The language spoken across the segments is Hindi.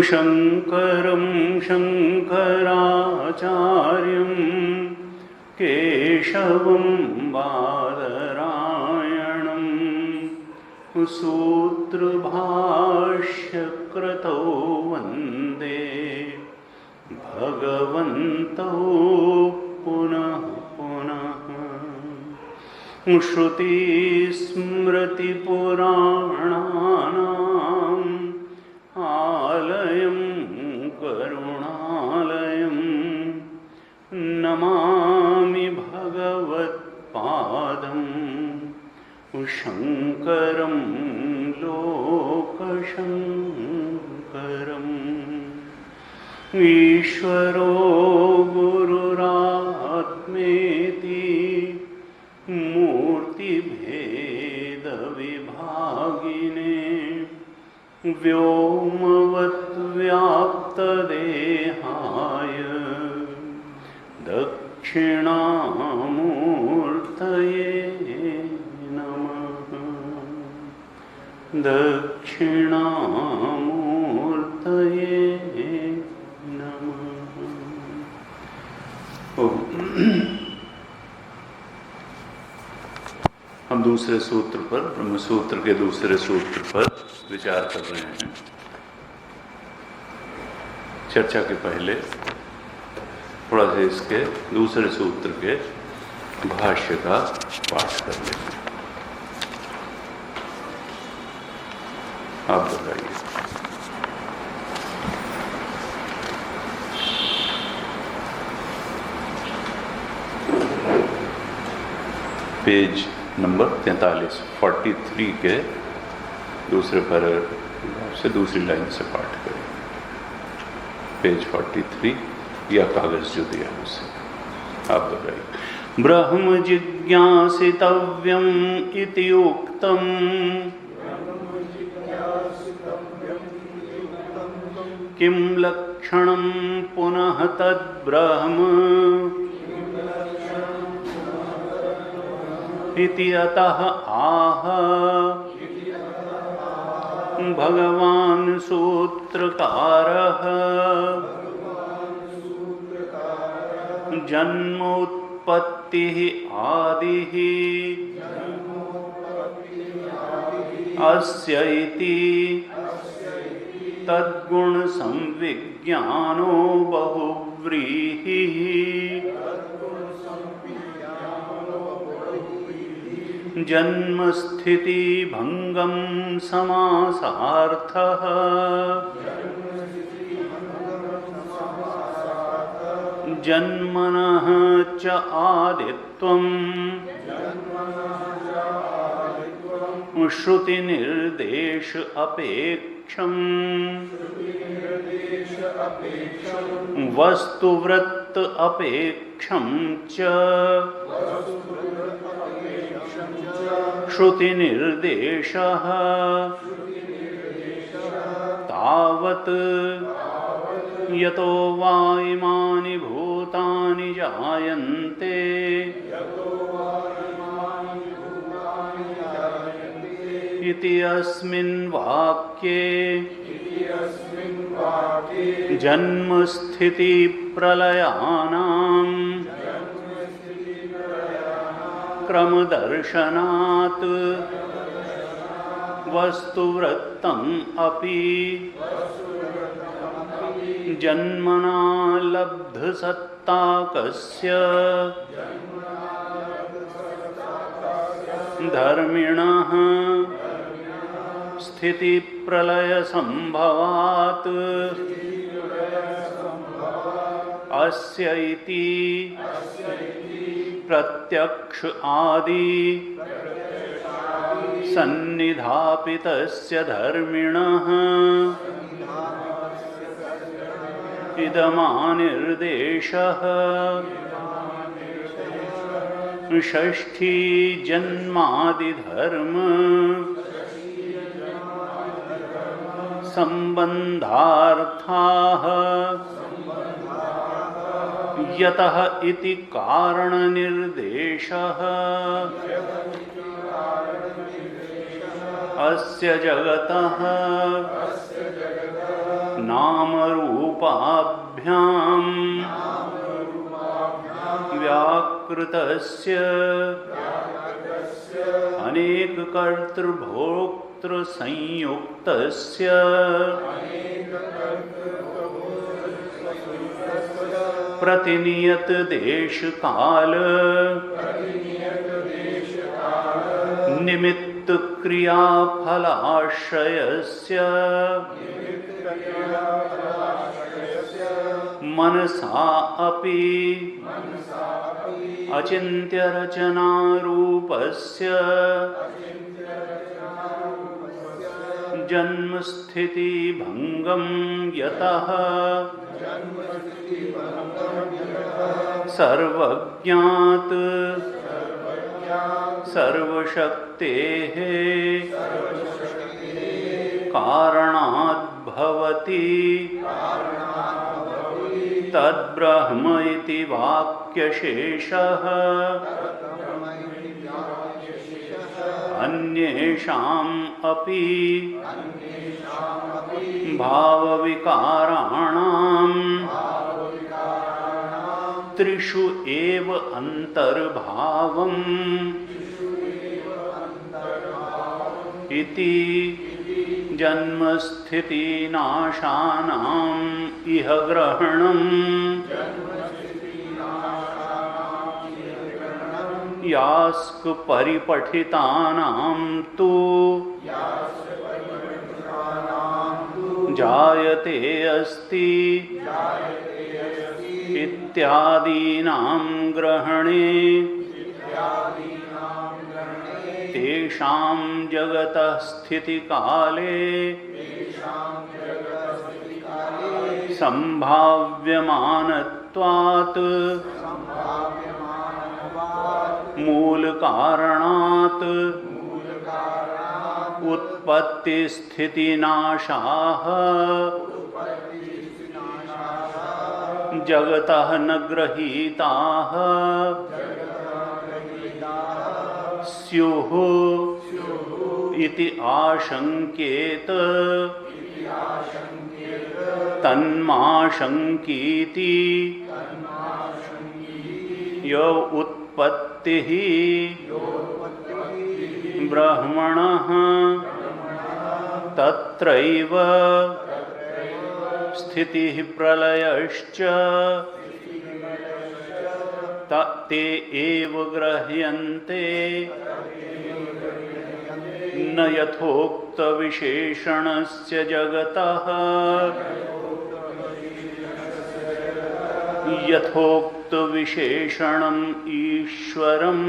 शंकरं शंकराचार्यं केशवं बादरायणं सूत्रभाष्यकृतौ वन्दे भगवन्तौ पुनः पुनः। श्रुतिस्मृतिपुराणानाम् आलयं करुणालयं नमामि भगवत्पादं शंकरं लोकशंकरम्। ईश्वरो गुरुरात्मेति मूर्तिभेदविभागिने व्योमवद्व्याप्तदेहाय दक्षिणामूर्तये नमः। दक्षिणामूर्तये नमः। हम दूसरे सूत्र पर, ब्रह्म सूत्र के दूसरे सूत्र पर विचार कर रहे हैं। चर्चा के पहले थोड़ा सा इसके दूसरे सूत्र के भाष्य का पाठ कर लेते हैं। आप बताइए। पेज नंबर 43 के दूसरे पैराग्राफ से दूसरी लाइन से पाठ करें। पेज 43 या कागज जो दिया है उसे आप दोहराइए। ब्रह्म जिज्ञासितव्यम इति उक्तम किम लक्षणं पुनः तद्ब्रह्म इति अतः आह भगवान् सूत्रकारः जन्मोत्पत्तिः आदिः अस्य इति तद्गुण संविज्ञानो बहुव्रीहिः जन्मस्थिति भंगम समासार्थः जन्मनः च आदित्वम् श्रुति निर्देश अपेक्षम् वस्तुवृत्त अपेक्षं च श्रुति निर्देशः तावत् यतो वा इमानि भूतानि जायन्ते इति अस्मिन् वाक्ये जन्म स्थिति प्रलयानां क्रमदर्शनात् वस्तुवृत्तम् अपि जन्मना लब्धसत्ताकस्य धर्मिणः स्थिति प्रलय संभवात् अस्य इति प्रत्यक्ष आदि सन्निधापितस्य धर्मिणः इदमानिर्देशः षष्ठी जन्मादिधर्म संबंधार्थाः यतः इति कारणनिर्देशः अस्य जगतः नामरूपाभ्यां व्याकृतस्य अनेककर्तृभोक्तृसंयुक्तस्य प्रतिनियत देशकाल निमित्त क्रियाफलाश्रयस्य मनसा अपि अचिन्त्यरचनारूपस्य जन्मस्थिति भंगं यतः सर्वज्ञात सर्वशक्तेः कारणात् भवति तद्ब्रह्म इति वाक्यशेषः अन्येषाम् अपि भावविकाराणां त्रिषु एव अंतर्भावम् इति जन्मस्थितिनाशानाम् इह ग्रहणम् यास्क परिपठितानां तु जायते अस्ति इत्यादीनां ग्रहणे ते येषां जगतः स्थिति काले संभाव्यमानत्वात् मूल कारणात् उत्पत्ति स्थिति नाशाः जगतः न गृहीताः स्युः इति आशंकेत तन्माशंकीति यो उत्पत्तिः ब्रह्मणः तत्रैव स्थितिः प्रलयश्च ते एव गृह्यन्ते न यथोक्त विशेषणस्य जगतः यथोक्त विशेषणम् ईश्वरम्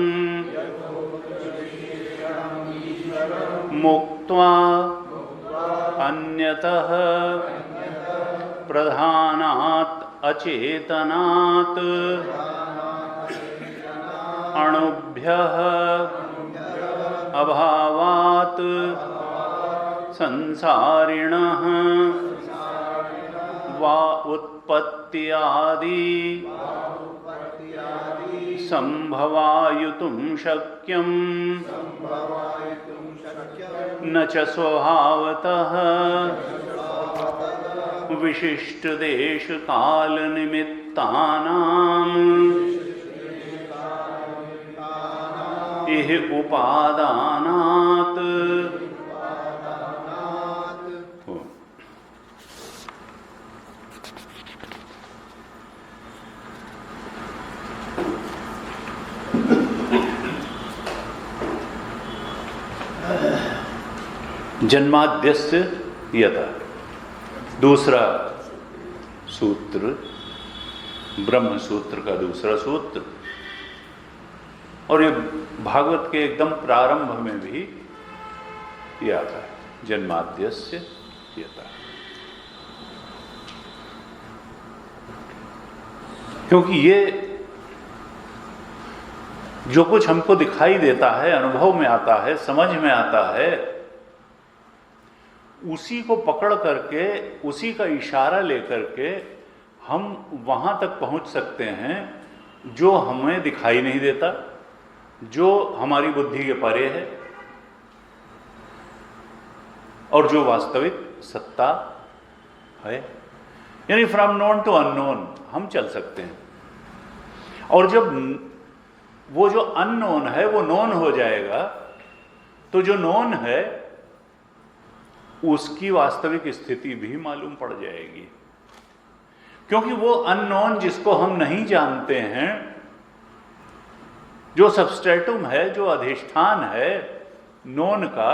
मुक्त्वा अन्यतः प्रधानात् अचेतनात् अणुभ्यः अभावात् संसारिणः वा उत्पत्ति आदि संभवायुतुं शक्यं न च स्वभावतः विशिष्ट देश काल निमित्तानाम् इह उपादानात्। जन्माद्यस्य यथा दूसरा सूत्र, ब्रह्म सूत्र का दूसरा सूत्र, और ये भागवत के एकदम प्रारंभ में भी ये आता है, जन्माद्यस्य यथा। क्योंकि ये जो कुछ हमको दिखाई देता है, अनुभव में आता है, समझ में आता है, उसी को पकड़ करके, उसी का इशारा लेकर के हम वहां तक पहुंच सकते हैं जो हमें दिखाई नहीं देता, जो हमारी बुद्धि के परे है, और जो वास्तविक सत्ता है। यानी फ्रॉम नोन टू अननोन हम चल सकते हैं। और जब वो जो अननोन है वो नोन हो जाएगा, तो जो नोन है उसकी वास्तविक स्थिति भी मालूम पड़ जाएगी। क्योंकि वो अननोन जिसको हम नहीं जानते हैं, जो सबस्ट्रेटुम है, जो अधिष्ठान है नोन का,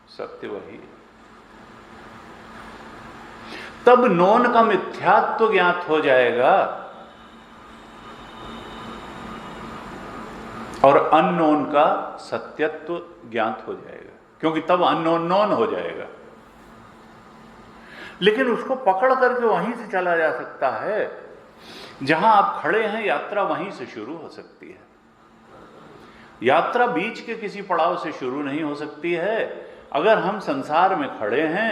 सत्य वही है। तब नोन का मिथ्यात्व ज्ञात हो जाएगा और अननोन का सत्यत्व ज्ञात हो जाएगा, क्योंकि तब अननोन नोन हो जाएगा। लेकिन उसको पकड़ करके वहीं से चला जा सकता है, जहां आप खड़े हैं यात्रा वहीं से शुरू हो सकती है। यात्रा बीच के किसी पड़ाव से शुरू नहीं हो सकती है। अगर हम संसार में खड़े हैं,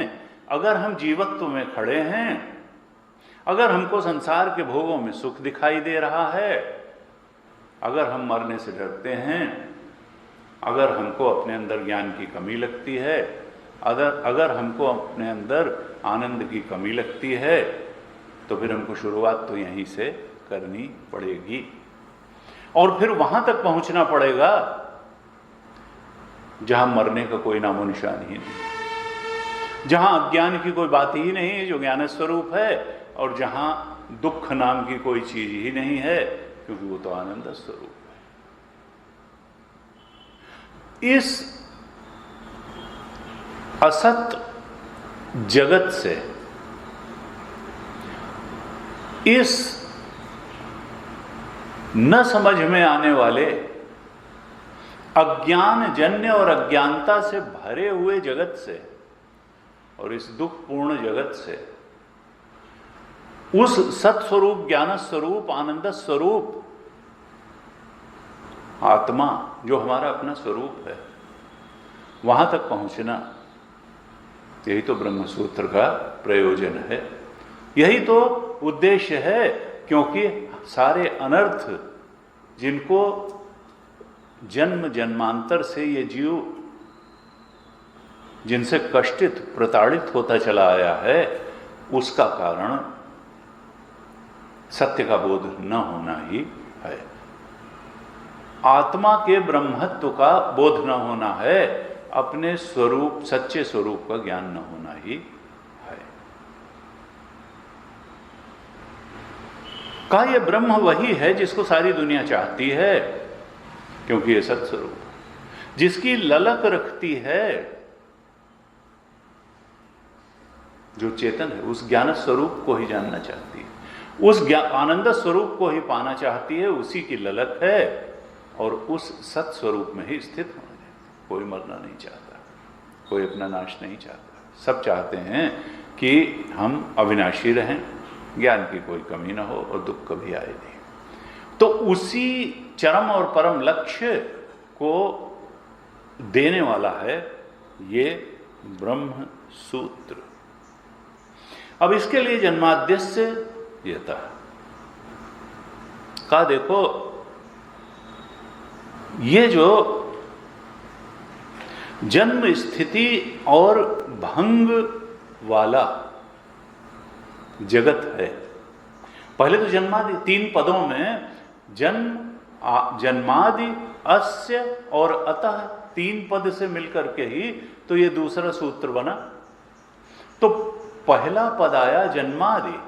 अगर हम जीवत्व में खड़े हैं, अगर हमको संसार के भोगों में सुख दिखाई दे रहा है, अगर हम मरने से डरते हैं, अगर हमको अपने अंदर ज्ञान की कमी लगती है, अगर हमको अपने अंदर आनंद की कमी लगती है, तो फिर हमको शुरुआत तो यहीं से करनी पड़ेगी और फिर वहां तक पहुंचना पड़ेगा जहां मरने का कोई नामो निशान ही नहीं, जहां अज्ञान की कोई बात ही नहीं है, जो ज्ञान स्वरूप है, और जहां दुख नाम की कोई चीज ही नहीं है, क्योंकि वो तो आनंद स्वरूप है। इस असत जगत से, इस न समझ में आने वाले अज्ञान जन्य और अज्ञानता से भरे हुए जगत से और इस दुखपूर्ण जगत से उस सत्स्वरूप, ज्ञान स्वरूप, आनंद स्वरूप आत्मा जो हमारा अपना स्वरूप है, वहां तक पहुंचना, यही तो ब्रह्म सूत्र का प्रयोजन है, यही तो उद्देश्य है। क्योंकि सारे अनर्थ जिनको जन्म जन्मांतर से ये जीव जिनसे कष्टित प्रताड़ित होता चला आया है, उसका कारण सत्य का बोध न होना ही है। आत्मा के ब्रह्मत्व का बोध न होना है, अपने स्वरूप, सच्चे स्वरूप का ज्ञान न होना ही है। का ये ब्रह्म वही है जिसको सारी दुनिया चाहती है, क्योंकि ये सत्स्वरूप जिसकी ललक रखती है, जो चेतन है उस ज्ञान स्वरूप को ही जानना चाहती है, उस आनंद स्वरूप को ही पाना चाहती है, उसी की ललक है और उस सत्स्वरूप में ही स्थित होना चाहती। कोई मरना नहीं चाहता, कोई अपना नाश नहीं चाहता, सब चाहते हैं कि हम अविनाशी रहें, ज्ञान की कोई कमी ना हो और दुख कभी आए नहीं। तो उसी चरम और परम लक्ष्य को देने वाला है ये ब्रह्म सूत्र। अब इसके लिए जन्माद्यस्य यतः का देखो, ये जो जन्म स्थिति और भंग वाला जगत है, पहले तो जन्मादि 3 पदों में जन्मादि, अस्य और अतः 3 पद से मिलकर के ही तो ये दूसरा सूत्र बना। तो पहला पद आया जन्मादि,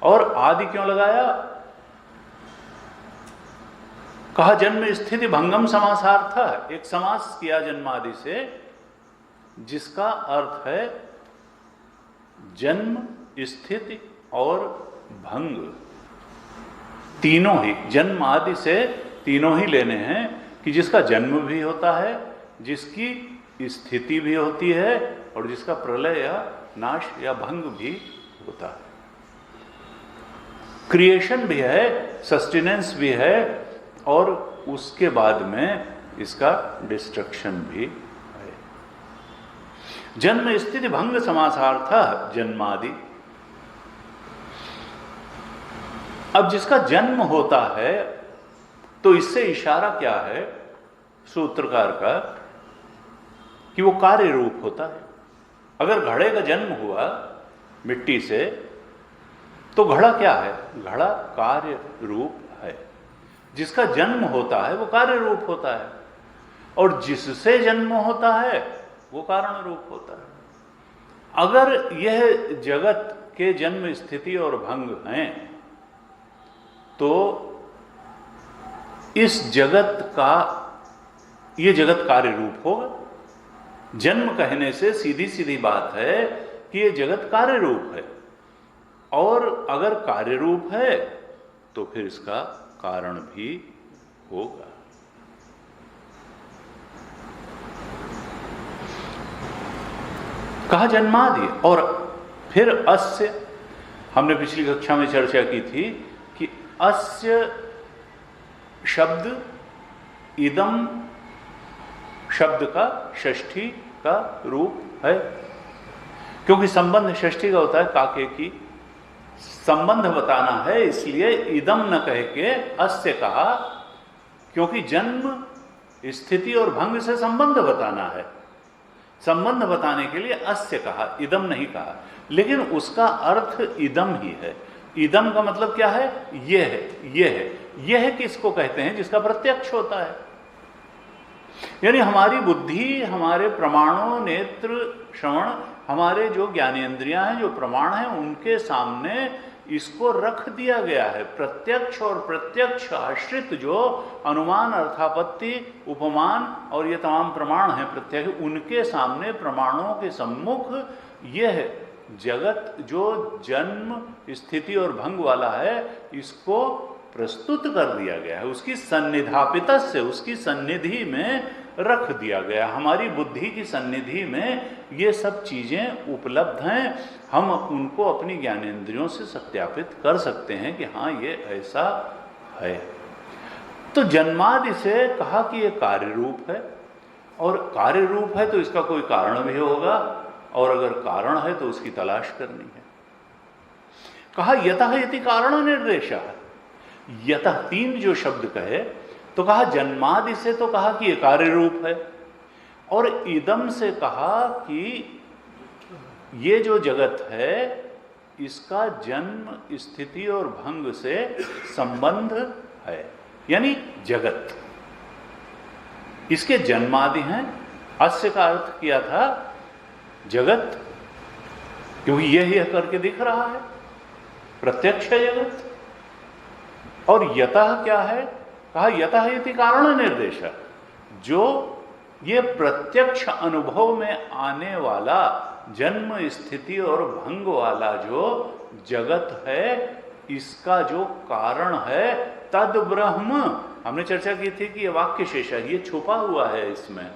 और आदि क्यों लगाया? कहा जन्म स्थिति भंगम समासार्थ, एक समास किया जन्मादि से, जिसका अर्थ है जन्म, स्थिति और भंग, तीनों ही। जन्म आदि से तीनों ही लेने हैं कि जिसका जन्म भी होता है, जिसकी स्थिति भी होती है और जिसका प्रलय या नाश या भंग भी होता है। क्रिएशन भी है, सस्टेनेंस भी है और उसके बाद में इसका डिस्ट्रक्शन भी है। जन्म स्थिति भंग समासार्थ जन्मादि। अब जिसका जन्म होता है तो इससे इशारा क्या है सूत्रकार का, कि वो कार्य रूप होता है। अगर घड़े का जन्म हुआ मिट्टी से तो घड़ा क्या है? घड़ा कार्य रूप है। जिसका जन्म होता है वो कार्य रूप होता है, और जिससे जन्म होता है वो कारण रूप होता है। अगर यह जगत के जन्म, स्थिति और भंग हैं तो इस जगत का, ये जगत कार्य रूप होगा। जन्म कहने से सीधी सीधी बात है कि ये जगत कार्य रूप है, और अगर कार्य रूप है तो फिर इसका कारण भी होगा। कहा जन्मादि, और फिर अस्य, हमने पिछली कक्षा में चर्चा की थी कि अस्य शब्द इदम शब्द का षष्ठी का रूप है, क्योंकि संबंध षष्ठी का होता है, काके की संबंध बताना है, इसलिए इदम न कह के अस्य कहा, क्योंकि जन्म, स्थिति और भंग से संबंध बताना है। संबंध बताने के लिए अस्य कहा, इदम नहीं कहा, लेकिन उसका अर्थ इदम ही है। इदम का मतलब क्या है? यह है, यह है। यह किसको कहते हैं? जिसका प्रत्यक्ष होता है। यानी हमारी बुद्धि, हमारे प्रमाणों, नेत्र, श्रवण, हमारे जो ज्ञानेंद्रियां हैं, जो प्रमाण हैं, उनके सामने इसको रख दिया गया है। प्रत्यक्ष और प्रत्यक्ष आश्रित जो अनुमान, अर्थापत्ति, उपमान और ये तमाम प्रमाण हैं प्रत्यक्ष, उनके सामने, प्रमाणों के सम्मुख यह जगत जो जन्म, स्थिति और भंग वाला है, इसको प्रस्तुत कर दिया गया है, उसकी सन्निधापित से, उसकी सन्निधि में रख दिया गया। हमारी बुद्धि की सन्निधि में ये सब चीज़ें उपलब्ध हैं, हम उनको अपनी ज्ञानेंद्रियों से सत्यापित कर सकते हैं कि हाँ ये ऐसा है। तो जन्मादि से कहा कि ये कार्य रूप है, और कार्य रूप है तो इसका कोई कारण भी होगा, और अगर कारण है तो उसकी तलाश करनी है। कहा यतः इति कारण निर्देशः, यतः 3 जो शब्द कहे तो कहा जन्मादि से तो कहा कि ये कार्य रूप है, और इदम से कहा कि ये जो जगत है इसका जन्म स्थिति और भंग से संबंध है, यानी जगत इसके जन्मादि हैं। अस्य का अर्थ किया था जगत, क्योंकि यह करके दिख रहा है, प्रत्यक्ष है जगत। और यतः क्या है, कहा यतः इति कारण निर्देश, जो ये प्रत्यक्ष अनुभव में आने वाला जन्म स्थिति और भंग वाला जो जगत है इसका जो कारण है तद ब्रह्म। हमने चर्चा की थी कि ये वाक्य शेष है, ये छुपा हुआ है इसमें,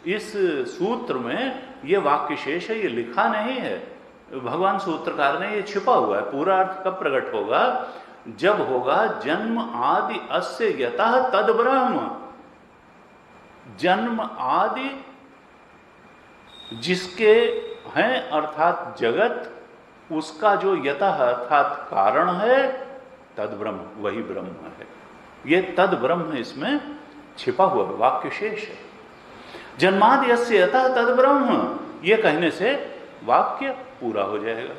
इस सूत्र में ये वाक्य शेष है, ये लिखा नहीं है, भगवान सूत्रकार ने ये छिपा हुआ है। पूरा अर्थ कब प्रकट होगा, जब होगा जन्म आदि अस्य यतः तद ब्रह्म। जन्म आदि जिसके हैं अर्थात जगत, उसका जो यतः अर्थात कारण है तद ब्रह्म, वही ब्रह्म है। ये तद ब्रह्म इसमें छिपा हुआ वाक्य शेष है। जन्मादि अस्य यतः तद ब्रह्म, ये कहने से वाक्य पूरा हो जाएगा।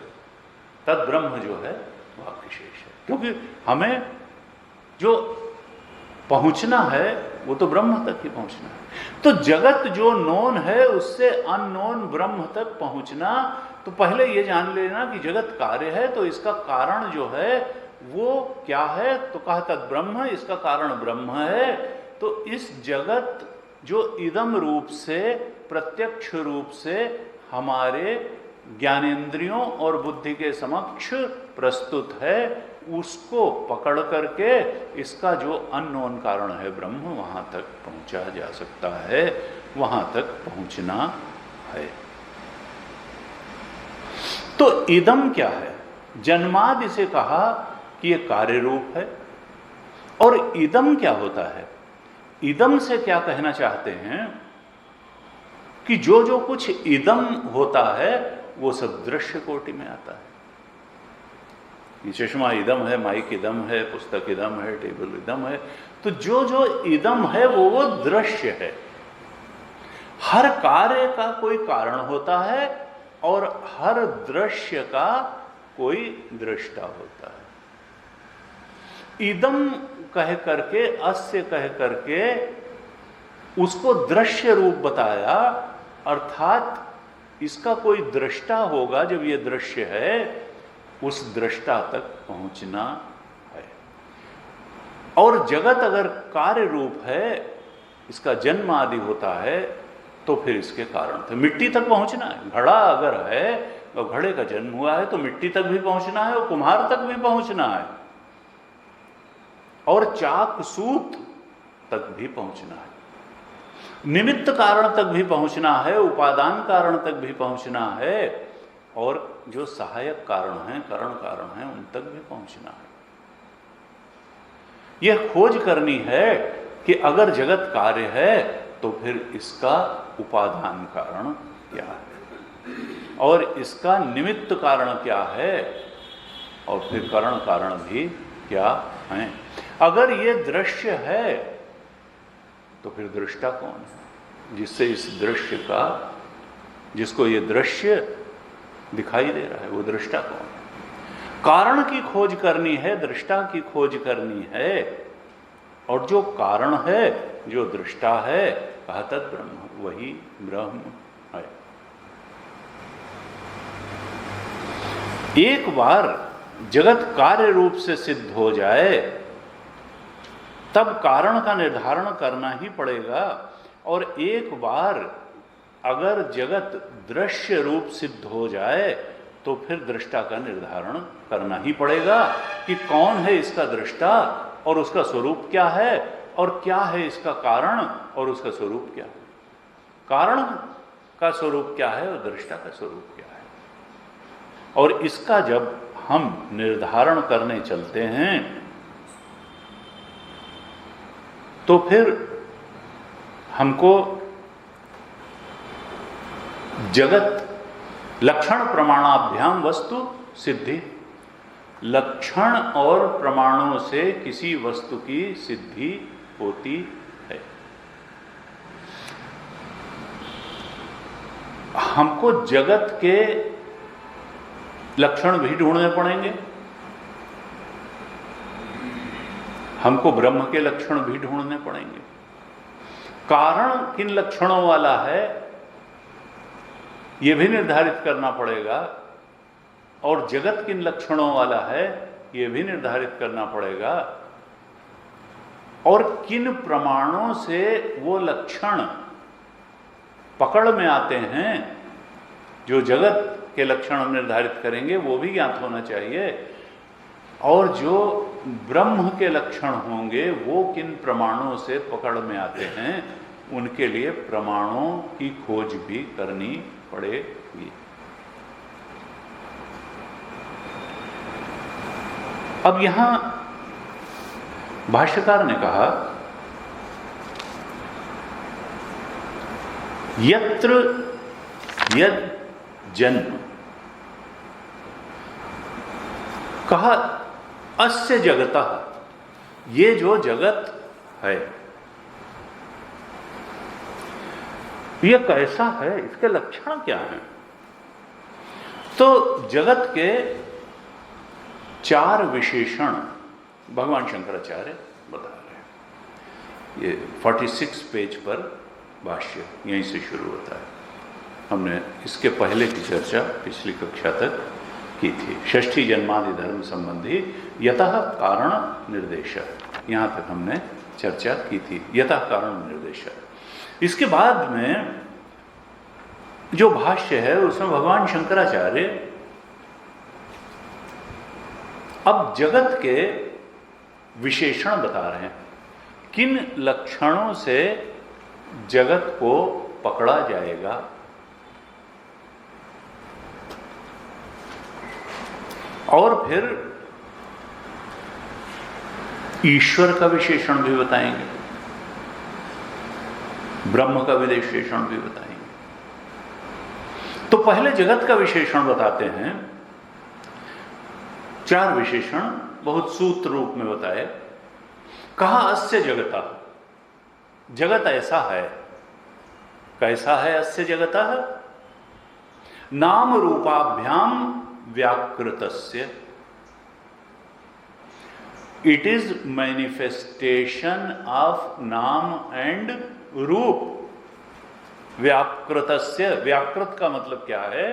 तद ब्रह्म जो है वाक्य शेष है, क्योंकि हमें जो पहुंचना है वो तो ब्रह्म तक ही पहुंचना है। तो जगत जो नोन है उससे अननोन ब्रह्म तक पहुंचना, तो पहले ये जान लेना कि जगत कार्य है, तो इसका कारण जो है वो क्या है, तो कहा तद ब्रह्म, इसका कारण ब्रह्म है। तो इस जगत जो इदम रूप से प्रत्यक्ष रूप से हमारे ज्ञानेंद्रियों और बुद्धि के समक्ष प्रस्तुत है, उसको पकड़ करके इसका जो अननोन कारण है ब्रह्म, वहां तक पहुंचा जा सकता है, वहां तक पहुंचना है। तो इदम क्या है, जन्मादि से कहा कि यह कार्य रूप है, और इदम क्या होता है, इदम से क्या कहना चाहते हैं कि जो जो कुछ इदम होता है वो सब दृश्य कोटि में आता है। ये चश्मा इदम है, माइक इदम है, पुस्तक इदम है, टेबल इदम है, तो जो जो इदम है वो दृश्य है। हर कार्य का कोई कारण होता है और हर दृश्य का कोई दृष्टा होता है। इदम कह करके, अस्य कह करके उसको दृश्य रूप बताया, अर्थात इसका कोई दृष्टा होगा। जब ये दृश्य है उस दृष्टा तक पहुंचना है। और जगत अगर कार्य रूप है, इसका जन्म आदि होता है, तो फिर इसके कारण थे मिट्टी तक पहुंचना है। घड़ा अगर है और घड़े का जन्म हुआ है तो मिट्टी तक भी पहुंचना है और कुम्हार तक भी पहुंचना है, और चाक सूत तक भी पहुंचना है, निमित्त कारण तक भी पहुंचना है, उपादान कारण तक भी पहुंचना है, और जो सहायक कारण हैं, करण कारण हैं, उन तक भी पहुंचना है। यह खोज करनी है कि अगर जगत कार्य है तो फिर इसका उपादान कारण क्या है और इसका निमित्त कारण क्या है, और फिर करण कारण भी क्या है। अगर ये दृश्य है तो फिर दृष्टा कौन है, जिससे इस दृश्य का, जिसको ये दृश्य दिखाई दे रहा है, वो दृष्टा कौन है। कारण की खोज करनी है, दृष्टा की खोज करनी है, और जो कारण है, जो दृष्टा है, कहा तत् ब्रह्म, वही ब्रह्म है। एक बार जगत कार्य रूप से सिद्ध हो जाए तब कारण का निर्धारण करना ही पड़ेगा, और एक बार अगर जगत दृश्य रूप सिद्ध हो जाए तो फिर दृष्टा का निर्धारण करना ही पड़ेगा कि कौन है इसका दृष्टा और उसका स्वरूप क्या है, और क्या है इसका कारण और उसका स्वरूप क्या है। कारण का स्वरूप क्या है और दृष्टा का स्वरूप क्या है। और इसका जब हम निर्धारण करने चलते हैं तो फिर हमको जगत लक्षण प्रमाणाभ्याम वस्तु सिद्धि, लक्षण और प्रमाणों से किसी वस्तु की सिद्धि होती है। हमको जगत के लक्षण भी ढूंढने पड़ेंगे, हमको ब्रह्म के लक्षण भी ढूंढने पड़ेंगे। कारण किन लक्षणों वाला है यह भी निर्धारित करना पड़ेगा, और जगत किन लक्षणों वाला है यह भी निर्धारित करना पड़ेगा, और किन प्रमाणों से वो लक्षण पकड़ में आते हैं। जो जगत के लक्षण हम निर्धारित करेंगे वो भी ज्ञात होना चाहिए, और जो ब्रह्म के लक्षण होंगे वो किन प्रमाणों से पकड़ में आते हैं, उनके लिए प्रमाणों की खोज भी करनी पड़ेगी। अब यहां भाष्यकार ने कहा यत्र यद जन्म, कहा अस्य जगतः, ये जो जगत है ये कैसा है, इसके लक्षण क्या हैं। तो जगत के 4 विशेषण भगवान शंकराचार्य बता रहे हैं। ये 46 पेज पर भाष्य यहीं से शुरू होता है। हमने इसके पहले की चर्चा पिछली कक्षा तक की थी। षष्ठी जन्मादि धर्म संबंधी यतः कारण निर्देश, यहाँ तक हमने चर्चा की थी। यतः कारण निर्देश। इसके बाद में जो भाष्य है उसमें भगवान शंकराचार्य अब जगत के विशेषण बता रहे हैं, किन लक्षणों से जगत को पकड़ा जाएगा। और फिर ईश्वर का विशेषण भी बताएंगे, ब्रह्म का विशेषण भी बताएंगे। तो पहले जगत का विशेषण बताते हैं। 4 विशेषण बहुत सूत्र रूप में बताए। कहा अस्य जगता, जगत ऐसा है। कैसा है अस्य जगता? नाम रूपाभ्याम व्याकृतस्य, इट इज मैनिफेस्टेशन ऑफ नाम एंड रूप। व्याकृतस्य, व्याकृत का मतलब क्या है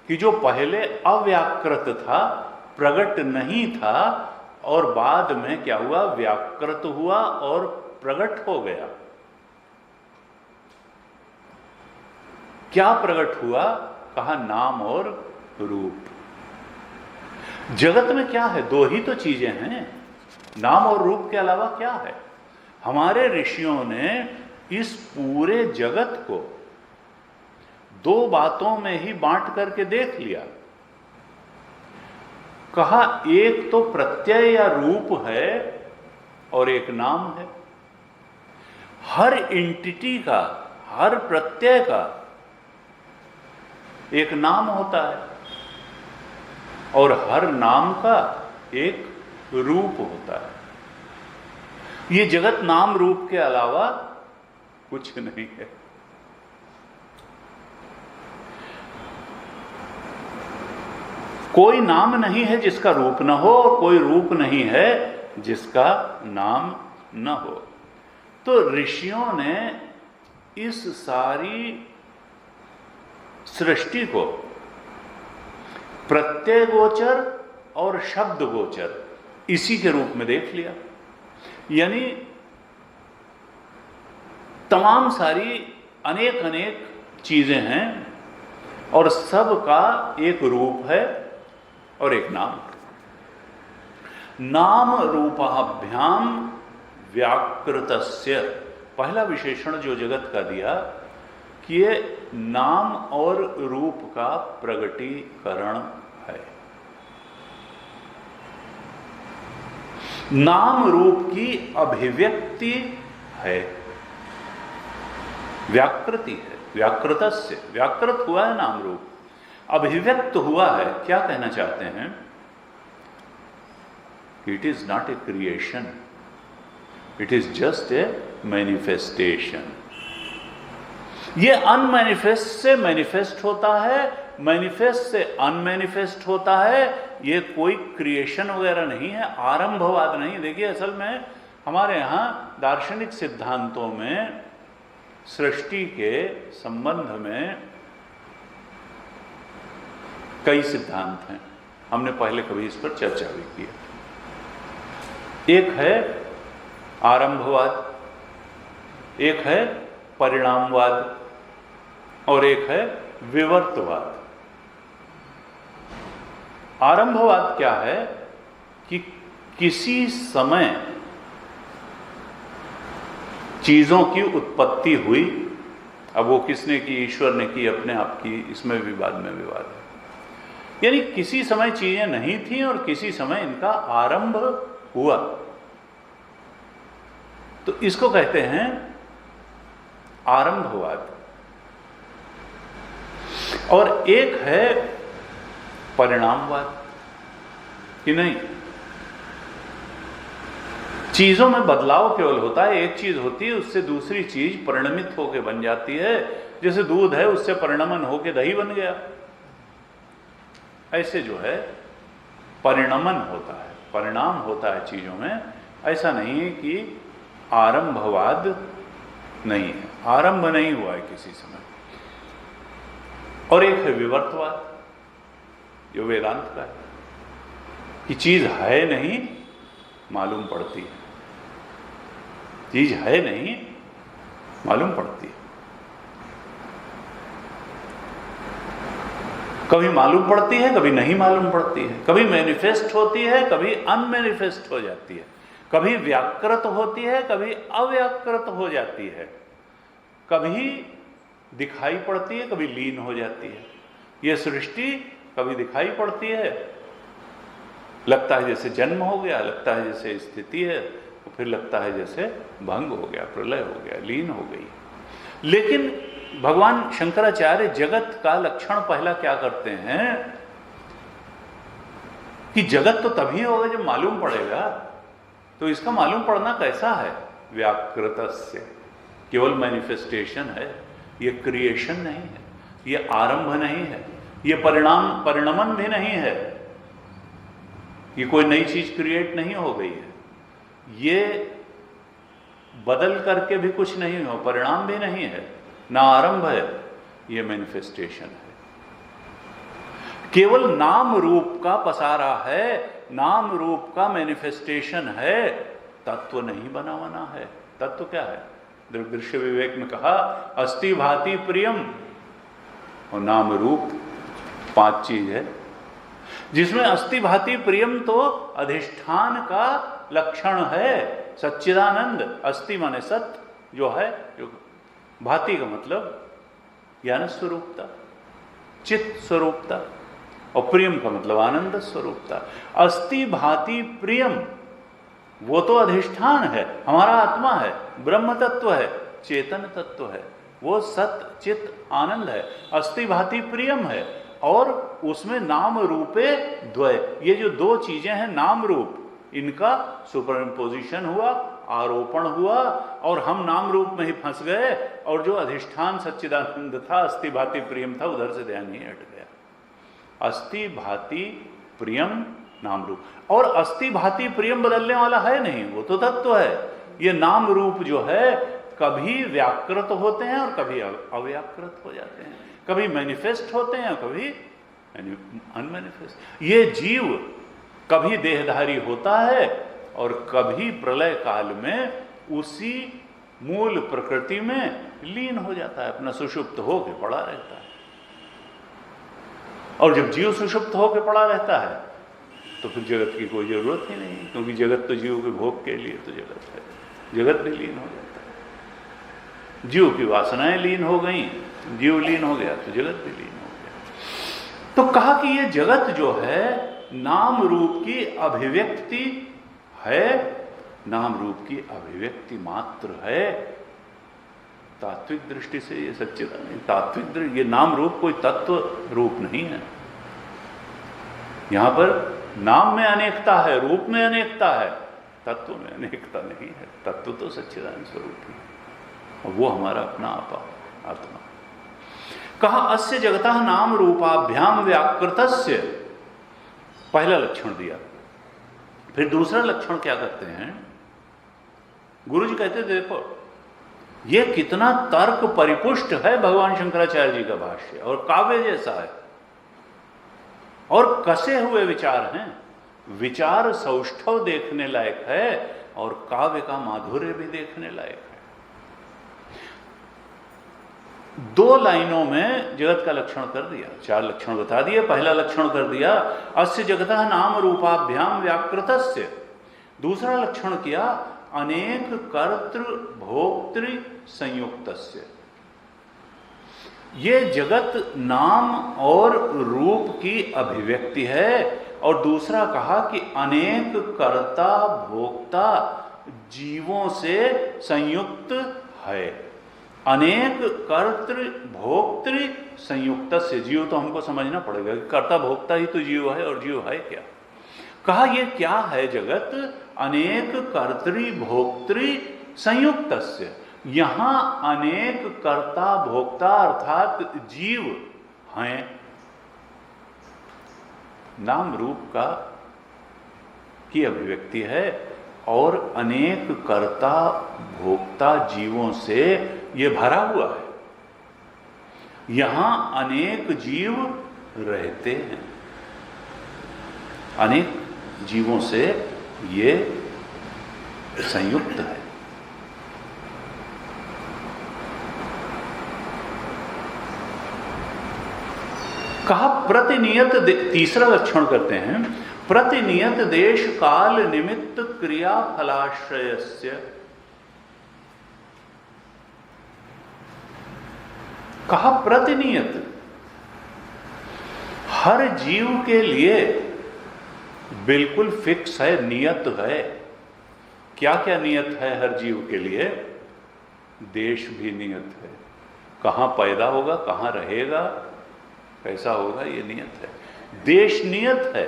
कि जो पहले अव्याकृत था, प्रकट नहीं था, और बाद में क्या हुआ, व्याकृत हुआ और प्रकट हो गया। क्या प्रकट हुआ? कहा नाम और रूप। जगत में क्या है? 2 ही तो चीजें हैं, नाम और रूप के अलावा क्या है। हमारे ऋषियों ने इस पूरे जगत को 2 बातों में ही बांट करके देख लिया। कहा एक तो प्रत्यय या रूप है और एक नाम है। हर एंटिटी का, हर प्रत्यय का एक नाम होता है और हर नाम का एक रूप होता है। ये जगत नाम रूप के अलावा कुछ नहीं है। कोई नाम नहीं है जिसका रूप न हो, और कोई रूप नहीं है जिसका नाम न हो। तो ऋषियों ने इस सारी सृष्टि को प्रत्यय गोचर और शब्द गोचर इसी के रूप में देख लिया। यानी तमाम सारी अनेक अनेक चीजें हैं और सब का एक रूप है और एक नाम। नाम रूपाभ्याम व्याकृतस्य, पहला विशेषण जो जगत का दिया कि ये नाम और रूप का प्रगटीकरण है। नाम रूप की अभिव्यक्ति है, व्याकृति है, व्याकृतस्य, व्याकृत हुआ है नाम रूप, अभिव्यक्त हुआ है। क्या कहना चाहते हैं? It is not a creation, it is just a manifestation. ये अनमैनिफेस्ट से मैनिफेस्ट होता है, मैनिफेस्ट से अनमैनिफेस्ट होता है। ये कोई क्रिएशन वगैरह नहीं है, आरंभवाद नहीं। देखिए, असल में हमारे यहाँ दार्शनिक सिद्धांतों में सृष्टि के संबंध में कई सिद्धांत हैं। हमने पहले कभी इस पर चर्चा भी की है। एक है आरंभवाद, एक है परिणामवाद और एक है विवर्तवाद। आरंभवाद क्या है कि किसी समय चीजों की उत्पत्ति हुई। अब वो किसने की, ईश्वर ने की, अपने आप की, इसमें भी बाद में विवाद है। यानी किसी समय चीजें नहीं थी और किसी समय इनका आरंभ हुआ, तो इसको कहते हैं आरंभवाद। और एक है परिणामवाद कि नहीं, चीजों में बदलाव केवल होता है। एक चीज होती है, उससे दूसरी चीज परिणमित होकर बन जाती है। जैसे दूध है, उससे परिणमन होकर दही बन गया। ऐसे जो है परिणमन होता है, परिणाम होता है चीजों में। ऐसा नहीं है कि आरंभवाद नहीं है, आरंभ नहीं हुआ है किसी समय। और एक है विवर्तवाद, जो वेदांत का है कि चीज है नहीं मालूम पड़ती है, चीज है नहीं मालूम पड़ती है। कभी मालूम पड़ती है, कभी नहीं मालूम पड़ती है, कभी मैनिफेस्ट होती है, कभी अनमैनिफेस्ट हो जाती है, कभी व्याकृत होती है, कभी अव्याकृत हो जाती है, कभी दिखाई पड़ती है, कभी लीन हो जाती है। यह सृष्टि कभी दिखाई पड़ती है, लगता है जैसे जन्म हो गया, लगता है जैसे स्थिति है, तो फिर लगता है जैसे भंग हो गया, प्रलय हो गया, लीन हो गई। लेकिन भगवान शंकराचार्य जगत का लक्षण पहला क्या करते हैं कि जगत तो तभी होगा जब मालूम पड़ेगा। तो इसका मालूम पड़ना कैसा है? व्याकृतस्य, केवल मैनिफेस्टेशन है, ये क्रिएशन नहीं है, ये आरंभ नहीं है, ये परिणमन भी नहीं है, ये कोई नई चीज क्रिएट नहीं हो गई है, ये बदल करके भी कुछ नहीं हो, परिणाम भी नहीं है, ना आरंभ है, ये मैनिफेस्टेशन है। केवल नाम रूप का पसारा है, नाम रूप का मैनिफेस्टेशन है, तत्व नहीं बना बना है। तत्व क्या है? दृश्य विवेक में कहा अस्ति भाति प्रियम, और नाम रूप 5 चीज है, जिसमें अस्ति भाति प्रियम तो अधिष्ठान का लक्षण है। सच्चिदानंद, अस्ति माने सत्य जो है, जो भाति का मतलब ज्ञान स्वरूपता, चित्त स्वरूपता, और प्रियम का मतलब आनंद स्वरूपता। अस्ति भाति प्रियम, वो तो अधिष्ठान है, हमारा आत्मा है, ब्रह्म तत्व है, चेतन तत्व है, वो सत्य चित्त आनंद है, अस्ति भाति प्रियम है। और उसमें नाम रूपे द्वय, ये जो 2 चीजें हैं नाम रूप, इनका सुपरइम्पोजिशन हुआ, आरोपण हुआ, और हम नाम रूप में ही फंस गए, और जो अधिष्ठान सच्चिदानंद था, अस्ति भाति प्रियम था, उधर से ध्यान ही हट गया। अस्ति भाति प्रियम नाम रूप, और अस्ति भाति प्रियम बदलने वाला है नहीं, वो तो तत्व है। ये नाम रूप जो है कभी व्याकृत होते हैं और कभी अव्याकृत हो जाते हैं, कभी मैनिफेस्ट होते हैं और कभी अनमैनिफेस्ट। ये जीव कभी देहधारी होता है और कभी प्रलय काल में उसी मूल प्रकृति में लीन हो जाता है, अपना सुषुप्त होकर पड़ा रहता है। और जब जीव सुषुप्त होकर पड़ा रहता है तो फिर जगत की कोई जरूरत ही नहीं, क्योंकि जगत तो जीव के भोग के लिए तो जगत है, जगत भी लीन हो जाता है। जीव की वासनाएं लीन हो गई, जीव लीन हो गया तो जगत भी लीन हो गया। तो कहा कि ये जगत जो है नाम रूप की अभिव्यक्ति है, नाम रूप की अभिव्यक्ति मात्र है। तात्विक दृष्टि से ये सच्चिदानंद नहीं, तात्विक दृष्टि ये नाम रूप कोई तत्व रूप नहीं है। यहां पर नाम में अनेकता है, रूप में अनेकता है, तत्व में अनेकता नहीं है। तत्व तो सच्चिदानंद स्वरूप ही है और वो हमारा अपना आपा आत्मा। कहा अस्य जगतः नाम रूपाभ्याम व्याकृतस्य, पहला लक्षण दिया। फिर दूसरा लक्षण क्या करते हैं? गुरु जी कहते देखो ये कितना तर्क परिपुष्ट है भगवान शंकराचार्य जी का भाष्य, और काव्य जैसा है और कसे हुए विचार हैं। विचार सौष्ठव देखने लायक है और काव्य का माधुर्य भी देखने लायक है। 2 लाइनों में जगत का लक्षण कर दिया, 4 लक्षण बता दिए। पहला लक्षण कर दिया अस्य जगतः नाम रूपाभ्याम व्याकृतस्य। दूसरा लक्षण किया अनेक कर्तृ भोक्तृ संयुक्तस्य। ये जगत नाम और रूप की अभिव्यक्ति है। और दूसरा कहा कि अनेक कर्ता भोक्ता जीवों से संयुक्त है। अनेक कर्तृ भोक्तृ संयुक्त से, जीव तो हमको समझना पड़ेगा कि कर्ता भोक्ता ही तो जीव है, और जीव है क्या? कहा ये क्या है जगत? अनेक कर्तृ भोक्तृ संयुक्तस्य। यहां अनेक कर्ता भोक्ता अर्थात जीव हैं। नाम रूप का की अभिव्यक्ति है और अनेक कर्ता भोक्ता जीवों से ये भरा हुआ है। यहां अनेक जीव रहते हैं, अनेक जीवों से ये संयुक्त है। कहा प्रतिनियत, तीसरा लक्षण करते हैं, प्रतिनियत देश काल निमित्त क्रिया फलाश्रयस्य। कहा प्रतिनियत, हर जीव के लिए बिल्कुल फिक्स है, नियत है। क्या क्या नियत है हर जीव के लिए? देश भी नियत है, कहां पैदा होगा, कहां रहेगा, कैसा होगा, ये नियत है। देश नियत है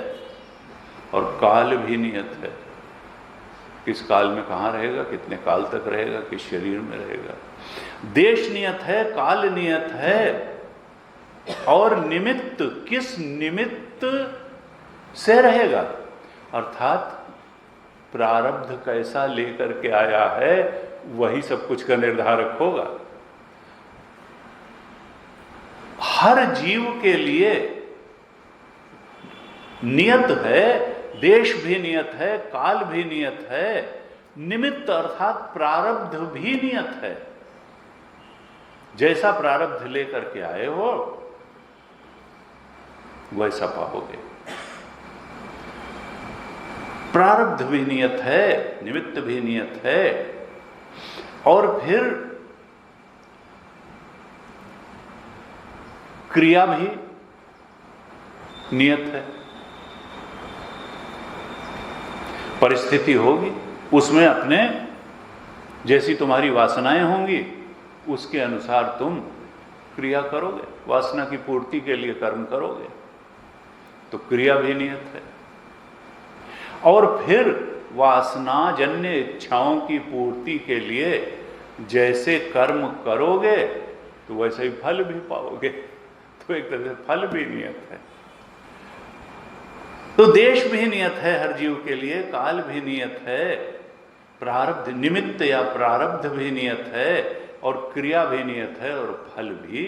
और काल भी नियत है। किस काल में कहां रहेगा, कितने काल तक रहेगा, किस शरीर में रहेगा। देश नियत है, काल नियत है, और निमित्त, किस निमित्त से रहेगा, अर्थात प्रारब्ध कैसा लेकर के आया है वही सब कुछ का निर्धारक होगा। हर जीव के लिए नियत है, देश भी नियत है, काल भी नियत है, निमित्त अर्थात प्रारब्ध भी नियत है। जैसा प्रारब्ध लेकर के आए हो वैसा पाओगे। प्रारब्ध भी नियत है, निमित्त भी नियत है, और फिर क्रिया भी नियत है। परिस्थिति होगी, उसमें अपने जैसी तुम्हारी वासनाएं होंगी उसके अनुसार तुम क्रिया करोगे, वासना की पूर्ति के लिए कर्म करोगे, तो क्रिया भी नियत है। और फिर वासनाजन्य इच्छाओं की पूर्ति के लिए जैसे कर्म करोगे तो वैसे ही फल भी पाओगे, तो एक तरह से फल भी नियत है। तो देश भी नियत है हर जीव के लिए, काल भी नियत है, प्रारब्ध निमित्त या प्रारब्ध भी नियत है, और क्रिया भी नियत है, और फल भी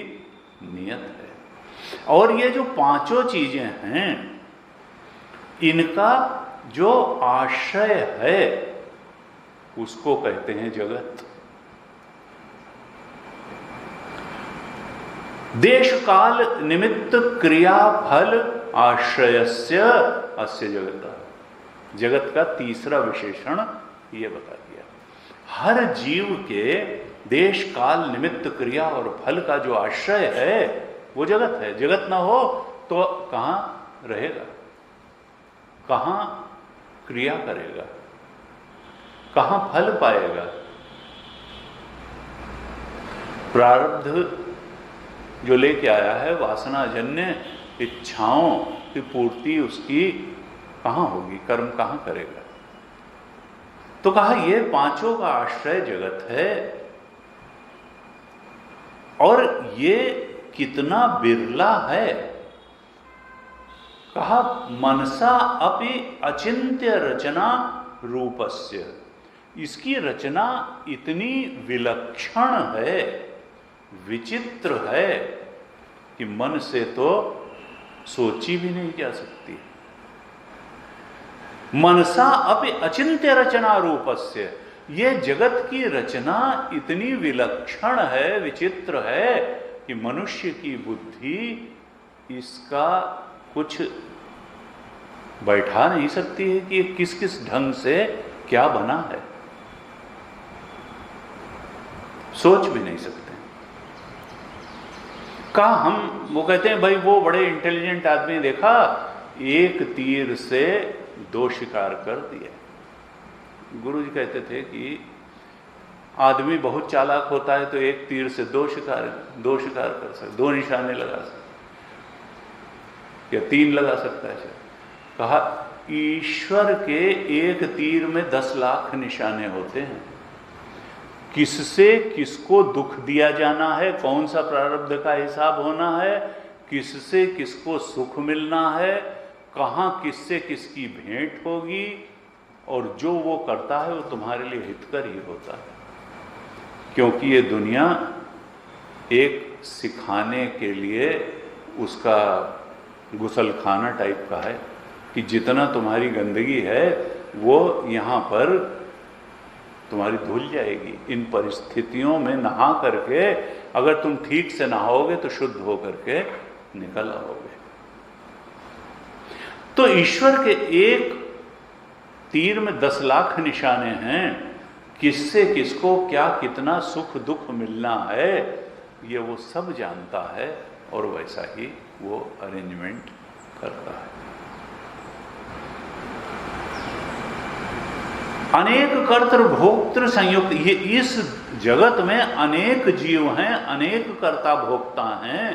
नियत है। और ये जो पांचों चीजें हैं इनका जो आश्रय है उसको कहते हैं जगत। देश काल निमित्त क्रिया फल आश्रयस्य अस्य जगत। जगत का तीसरा विशेषण ये बता दिया। हर जीव के देश काल निमित्त क्रिया और फल का जो आश्रय है वो जगत है। जगत ना हो तो कहाँ रहेगा, कहाँ क्रिया करेगा, कहाँ फल पाएगा। प्रारब्ध जो लेके आया है वासनाजन्य इच्छाओं की पूर्ति उसकी कहाँ होगी, कर्म कहाँ करेगा। तो कहा ये पांचों का आश्रय जगत है और ये कितना बिरला है। कहा मनसा अपि अचिंत्य रचना रूपस्य, इसकी रचना इतनी विलक्षण है, विचित्र है कि मन से तो सोची भी नहीं जा सकती। मनसा अपि अचिंत्य रचना रूपस्य, ये जगत की रचना इतनी विलक्षण है, विचित्र है कि मनुष्य की बुद्धि इसका कुछ बैठा नहीं सकती है कि ये किस किस ढंग से क्या बना है, सोच भी नहीं सकते। कहा हम वो कहते हैं भाई वो बड़े इंटेलिजेंट आदमी देखा, एक तीर से 2 शिकार कर दिए। गुरु जी कहते थे कि आदमी बहुत चालाक होता है तो एक तीर से 2 शिकार कर सकता, 2 निशाने लगा सकता या 3 लगा सकता है। कहा ईश्वर के एक तीर में 10 लाख निशाने होते हैं। किससे किसको दुख दिया जाना है, कौन सा प्रारब्ध का हिसाब होना है, किससे किसको सुख मिलना है, कहाँ किससे किसकी भेंट होगी, और जो वो करता है वो तुम्हारे लिए हितकर ही होता है। क्योंकि ये दुनिया एक सिखाने के लिए उसका गुसलखाना टाइप का है कि जितना तुम्हारी गंदगी है वो यहाँ पर तुम्हारी धुल जाएगी। इन परिस्थितियों में नहा करके अगर तुम ठीक से नहाओगे तो शुद्ध होकर के निकल आओगे। तो ईश्वर के एक तीर में 10 लाख निशाने हैं। किससे किसको क्या कितना सुख दुख मिलना है ये वो सब जानता है और वैसा ही वो अरेंजमेंट करता है। अनेक कर्तृ भोक्तृ संयुक्त, ये इस जगत में अनेक जीव हैं, अनेक कर्ता भोक्ता हैं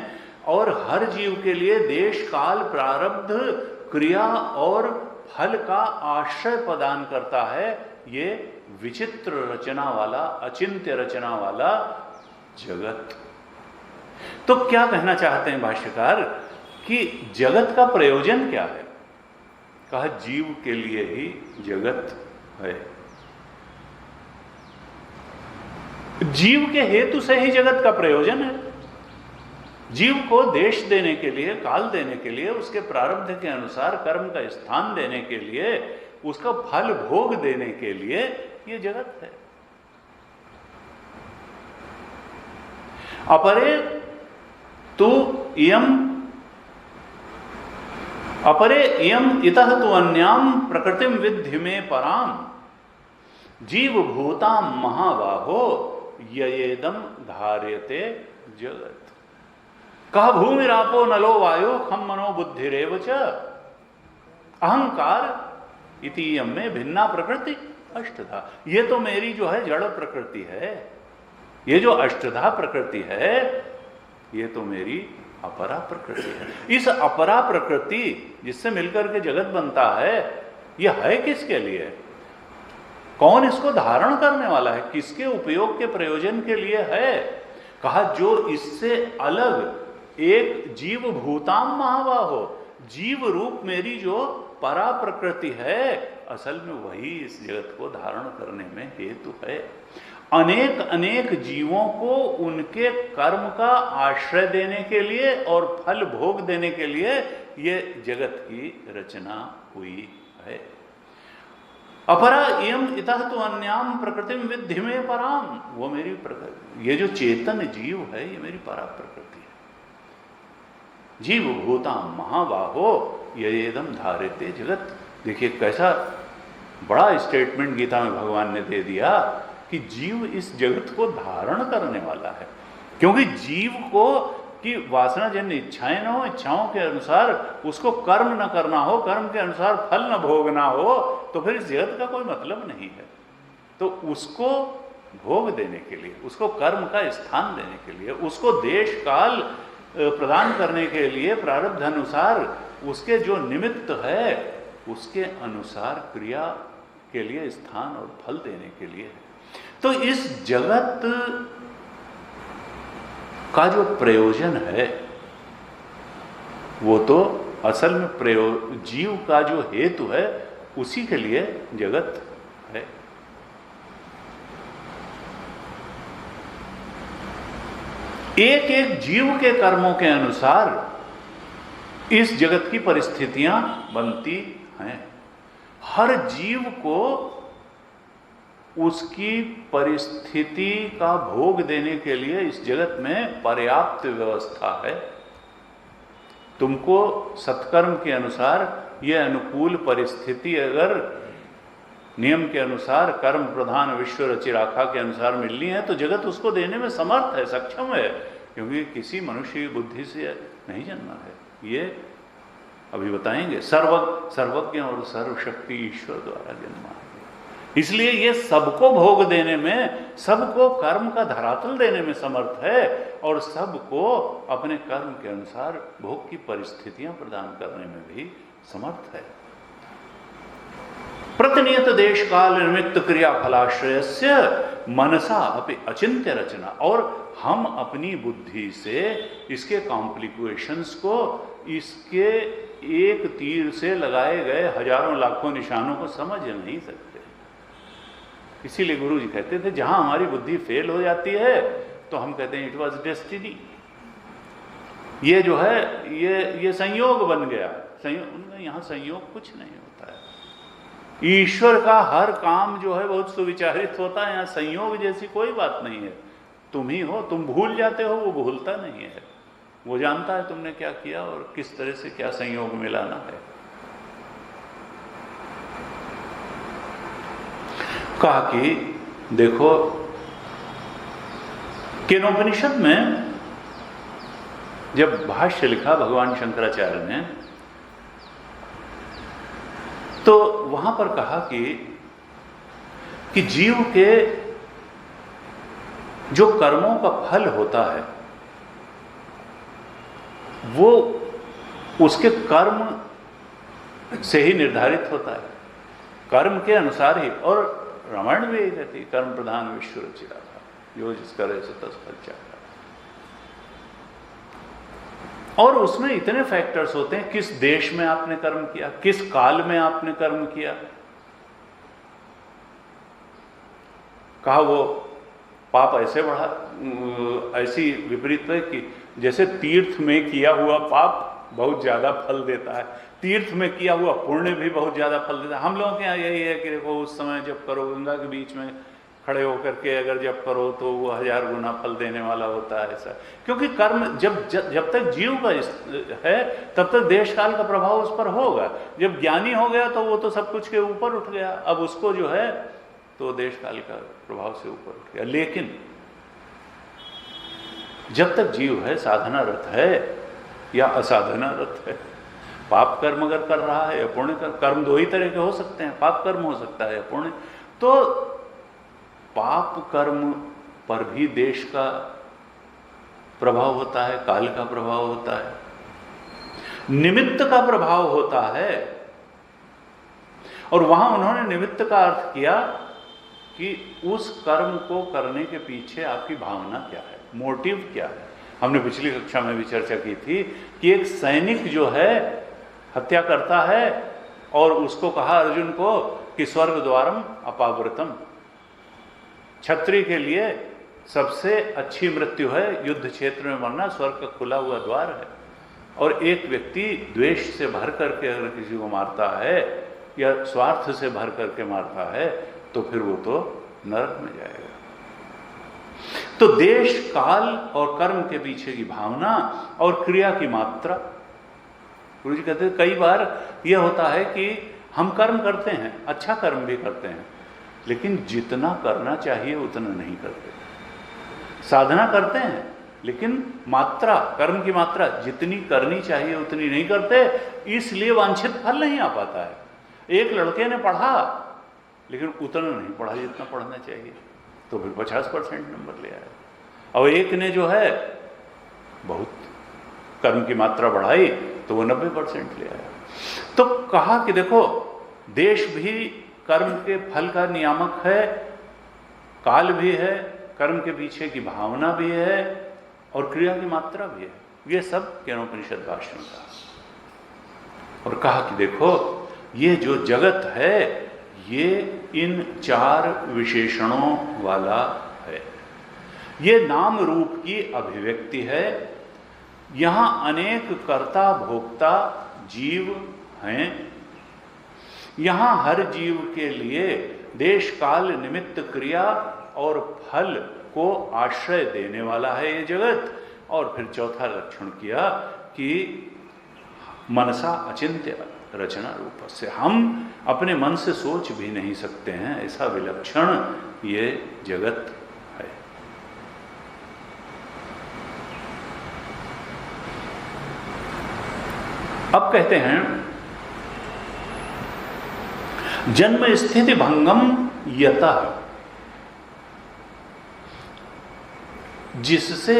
और हर जीव के लिए देश काल प्रारब्ध क्रिया और फल का आश्रय प्रदान करता है ये विचित्र रचना वाला, अचिंत्य रचना वाला जगत। तो क्या कहना चाहते हैं भाष्यकार कि जगत का प्रयोजन क्या है? कहा जीव के लिए ही जगत है। जीव के हेतु से ही जगत का प्रयोजन है। जीव को देश देने के लिए, काल देने के लिए, उसके प्रारब्ध के अनुसार कर्म का स्थान देने के लिए, उसका फल भोग देने के लिए ये जगत है। अपरे इयम इतः तु अन्याम प्रकृतिम विद्धि में पराम जीव भूताम महाबाहो ययेदम धार्यते जगत। कहा भूमिरापो नलो वायो खम मनो बुद्धिरेव च अहंकार इतीयम में भिन्ना प्रकृति अष्टधा। ये तो मेरी जो है जड़ प्रकृति है, ये जो अष्टधा प्रकृति है ये तो मेरी अपरा प्रकृति है। इस अपरा प्रकृति जिससे मिलकर के जगत बनता है ये है किसके लिए? कौन इसको धारण करने वाला है? किसके उपयोग के प्रयोजन के लिए है? कहा जो इससे अलग एक जीव भूताम महाबाहो, जीव रूप मेरी जो परा प्रकृति है असल में वही इस जगत को धारण करने में हेतु है। अनेक अनेक जीवों को उनके कर्म का आश्रय देने के लिए और फल भोग देने के लिए ये जगत की रचना हुई है। अपरा इयम इतः तु अन्याम प्रकृतिम विद्धि में पराम, वो मेरी प्रकृति, ये जो चेतन जीव है ये मेरी परा प्रकृति है। जीव भूताम महाबाहो ययेदम धार्यते जगत। देखिए कैसा बड़ा स्टेटमेंट गीता में भगवान ने दे दिया कि जीव इस जगत को धारण करने वाला है। क्योंकि जीव को कि वासनाजन्य इच्छाएं न हो, इच्छाओं के अनुसार उसको कर्म न करना हो, कर्म के अनुसार फल न भोगना हो, तो फिर इस जगत का कोई मतलब नहीं है। तो उसको भोग देने के लिए, उसको कर्म का स्थान देने के लिए, उसको देश काल प्रदान करने के लिए, प्रारब्ध अनुसार उसके जो निमित्त है उसके अनुसार क्रिया के लिए स्थान और फल देने के लिए है। तो इस जगत का जो प्रयोजन है वो तो असल में जीव का जो हेतु है उसी के लिए जगत है। एक एक जीव के कर्मों के अनुसार इस जगत की परिस्थितियां बनती हैं। हर जीव को उसकी परिस्थिति का भोग देने के लिए इस जगत में पर्याप्त व्यवस्था है। तुमको सत्कर्म के अनुसार यह अनुकूल परिस्थिति अगर नियम के अनुसार कर्म प्रधान विश्व रचिराखा के अनुसार मिलनी है तो जगत उसको देने में समर्थ है, सक्षम है, क्योंकि किसी मनुष्य की बुद्धि से नहीं जन्मा है। ये अभी बताएंगे। सर्वज्ञ और सर्वशक्ति ईश्वर द्वारा जन्मा है, इसलिए ये सबको भोग देने में, सबको कर्म का धरातल देने में समर्थ है और सबको अपने कर्म के अनुसार भोग की परिस्थितियां प्रदान करने में भी समर्थ है। प्रतिनियत देश काल निमित्त क्रिया फलाश्रयस्य मनसा अपि अचिंत्य रचना। और हम अपनी बुद्धि से इसके कॉम्प्लिकेशंस को, इसके एक तीर से लगाए गए हजारों लाखों निशानों को समझ नहीं सकते। इसीलिए गुरु जी कहते थे जहां हमारी बुद्धि फेल हो जाती है तो हम कहते हैं इट वॉज डेस्टिनी, ये जो है ये संयोग बन गया। संयोग, यहां संयोग कुछ नहीं होता है। ईश्वर का हर काम जो है बहुत सुविचारित होता है, यहाँ संयोग जैसी कोई बात नहीं है। तुम ही हो, तुम भूल जाते हो, वो भूलता नहीं है। वो जानता है तुमने क्या किया और किस तरह से क्या संयोग मिलाना है। कहा कि देखो केनोपनिषद में जब भाष्य लिखा भगवान शंकराचार्य ने, तो वहां पर कहा कि जीव के जो कर्मों का फल होता है वो उसके कर्म से ही निर्धारित होता है, कर्म के अनुसार ही। और रामायण भी यही कहती है, कर्म प्रधान विश्व रचिराखा, जो जिस करे सो तस फल चाहा। और उसमें इतने फैक्टर्स होते हैं, किस देश में आपने कर्म किया, किस काल में आपने कर्म किया। कहा वो पाप ऐसे बढ़ा, ऐसी विपरीत है कि जैसे तीर्थ में किया हुआ पाप बहुत ज्यादा फल देता है, तीर्थ में किया हुआ पुण्य भी बहुत ज्यादा फल देता है। हम लोगों के यहाँ यही है कि देखो उस समय जब करो, गंगा के बीच में खड़े होकर के अगर जब करो तो वो 1000 गुना फल देने वाला होता है ऐसा। क्योंकि कर्म जब तक जीव का है तब तक देश काल का प्रभाव उस पर होगा। जब ज्ञानी हो गया तो वो तो सब कुछ के ऊपर उठ गया, अब उसको जो है तो देश काल का प्रभाव से ऊपर उठ गया। लेकिन जब तक जीव है, साधनारत है या असाधनारत है, पाप कर्म अगर कर रहा है या पुण्य कर्म, दो ही तरह के हो सकते हैं, पाप कर्म हो सकता है या पुण्य। तो पाप कर्म पर भी देश का प्रभाव होता है, काल का प्रभाव होता है, निमित्त का प्रभाव होता है। और वहां उन्होंने निमित्त का अर्थ किया कि उस कर्म को करने के पीछे आपकी भावना क्या है, मोटिव क्या है। हमने पिछली कक्षा में भी चर्चा की थी कि एक सैनिक जो है हत्या करता है और उसको कहा अर्जुन को कि स्वर्ग द्वारम अपावृतम, क्षत्रिय के लिए सबसे अच्छी मृत्यु है युद्ध क्षेत्र में मरना, स्वर्ग का खुला हुआ द्वार है। और एक व्यक्ति द्वेष से भर करके अगर किसी को मारता है या स्वार्थ से भर करके मारता है तो फिर वो तो नरक में जाएगा। तो देश काल और कर्म के पीछे की भावना और क्रिया की मात्रा। गुरु जी कहते हैं कई बार यह होता है कि हम कर्म करते हैं, अच्छा कर्म भी करते हैं, लेकिन जितना करना चाहिए उतना नहीं करते। साधना करते हैं लेकिन मात्रा, कर्म की मात्रा जितनी करनी चाहिए उतनी नहीं करते, इसलिए वांछित फल नहीं आ पाता है। एक लड़के ने पढ़ा लेकिन उतना नहीं पढ़ा जितना पढ़ना चाहिए, तो फिर 50% नंबर ले आया। और एक ने जो है बहुत कर्म की मात्रा बढ़ाई तो वो 90% ले आया। तो कहा कि देखो, देश भी कर्म के फल का नियामक है, काल भी है, कर्म के पीछे की भावना भी है और क्रिया की मात्रा भी है। ये सब केनोपनिषद भाष्य में कहा। और कहा कि देखो, ये जो जगत है ये इन 4 विशेषणों वाला है। ये नाम रूप की अभिव्यक्ति है। यहां अनेक कर्ता भोक्ता जीव हैं। यहां हर जीव के लिए देश काल निमित्त क्रिया और फल को आश्रय देने वाला है ये जगत। और फिर चौथा लक्षण किया कि मनसा अचिंत्य रचना रूप से, हम अपने मन से सोच भी नहीं सकते हैं, ऐसा विलक्षण ये जगत है। अब कहते हैं, जन्म स्थिति भंगम यतः, जिससे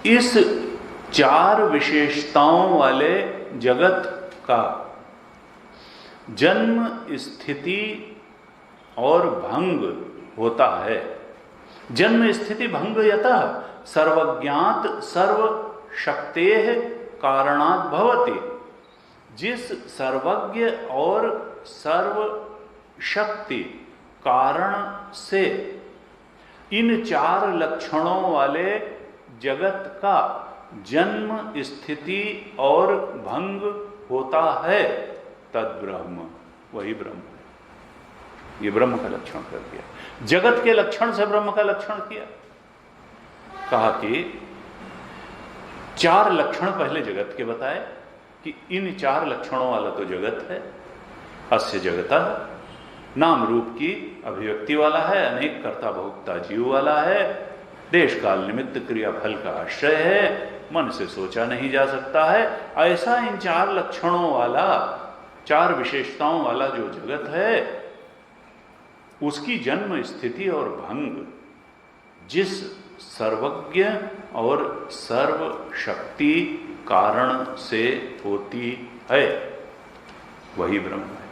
इस 4 विशेषताओं वाले जगत का जन्म स्थिति और भंग होता है। जन्म स्थिति भंग यतः सर्वज्ञात सर्वशक्तेः कारणात् भवति। जिस सर्वज्ञ और सर्वशक्ति कारण से इन 4 लक्षणों वाले जगत का जन्म स्थिति और भंग होता है, तद ब्रह्म, वही ब्रह्म है। ये ब्रह्म का लक्षण कर दिया। जगत के लक्षण से ब्रह्म का लक्षण किया। कहा कि 4 लक्षण पहले जगत के बताए कि इन 4 लक्षणों वाला तो जगत है। अस्य जगतः, नाम रूप की अभिव्यक्ति वाला है, अनेक कर्ता भोक्ता जीव वाला है, देश काल निमित्त क्रिया फल का आश्रय है, मन से सोचा नहीं जा सकता है। ऐसा इन 4 लक्षणों वाला, 4 विशेषताओं वाला जो जगत है, उसकी जन्म स्थिति और भंग जिस सर्वज्ञ और सर्वशक्ति कारण से होती है, वही ब्रह्म है।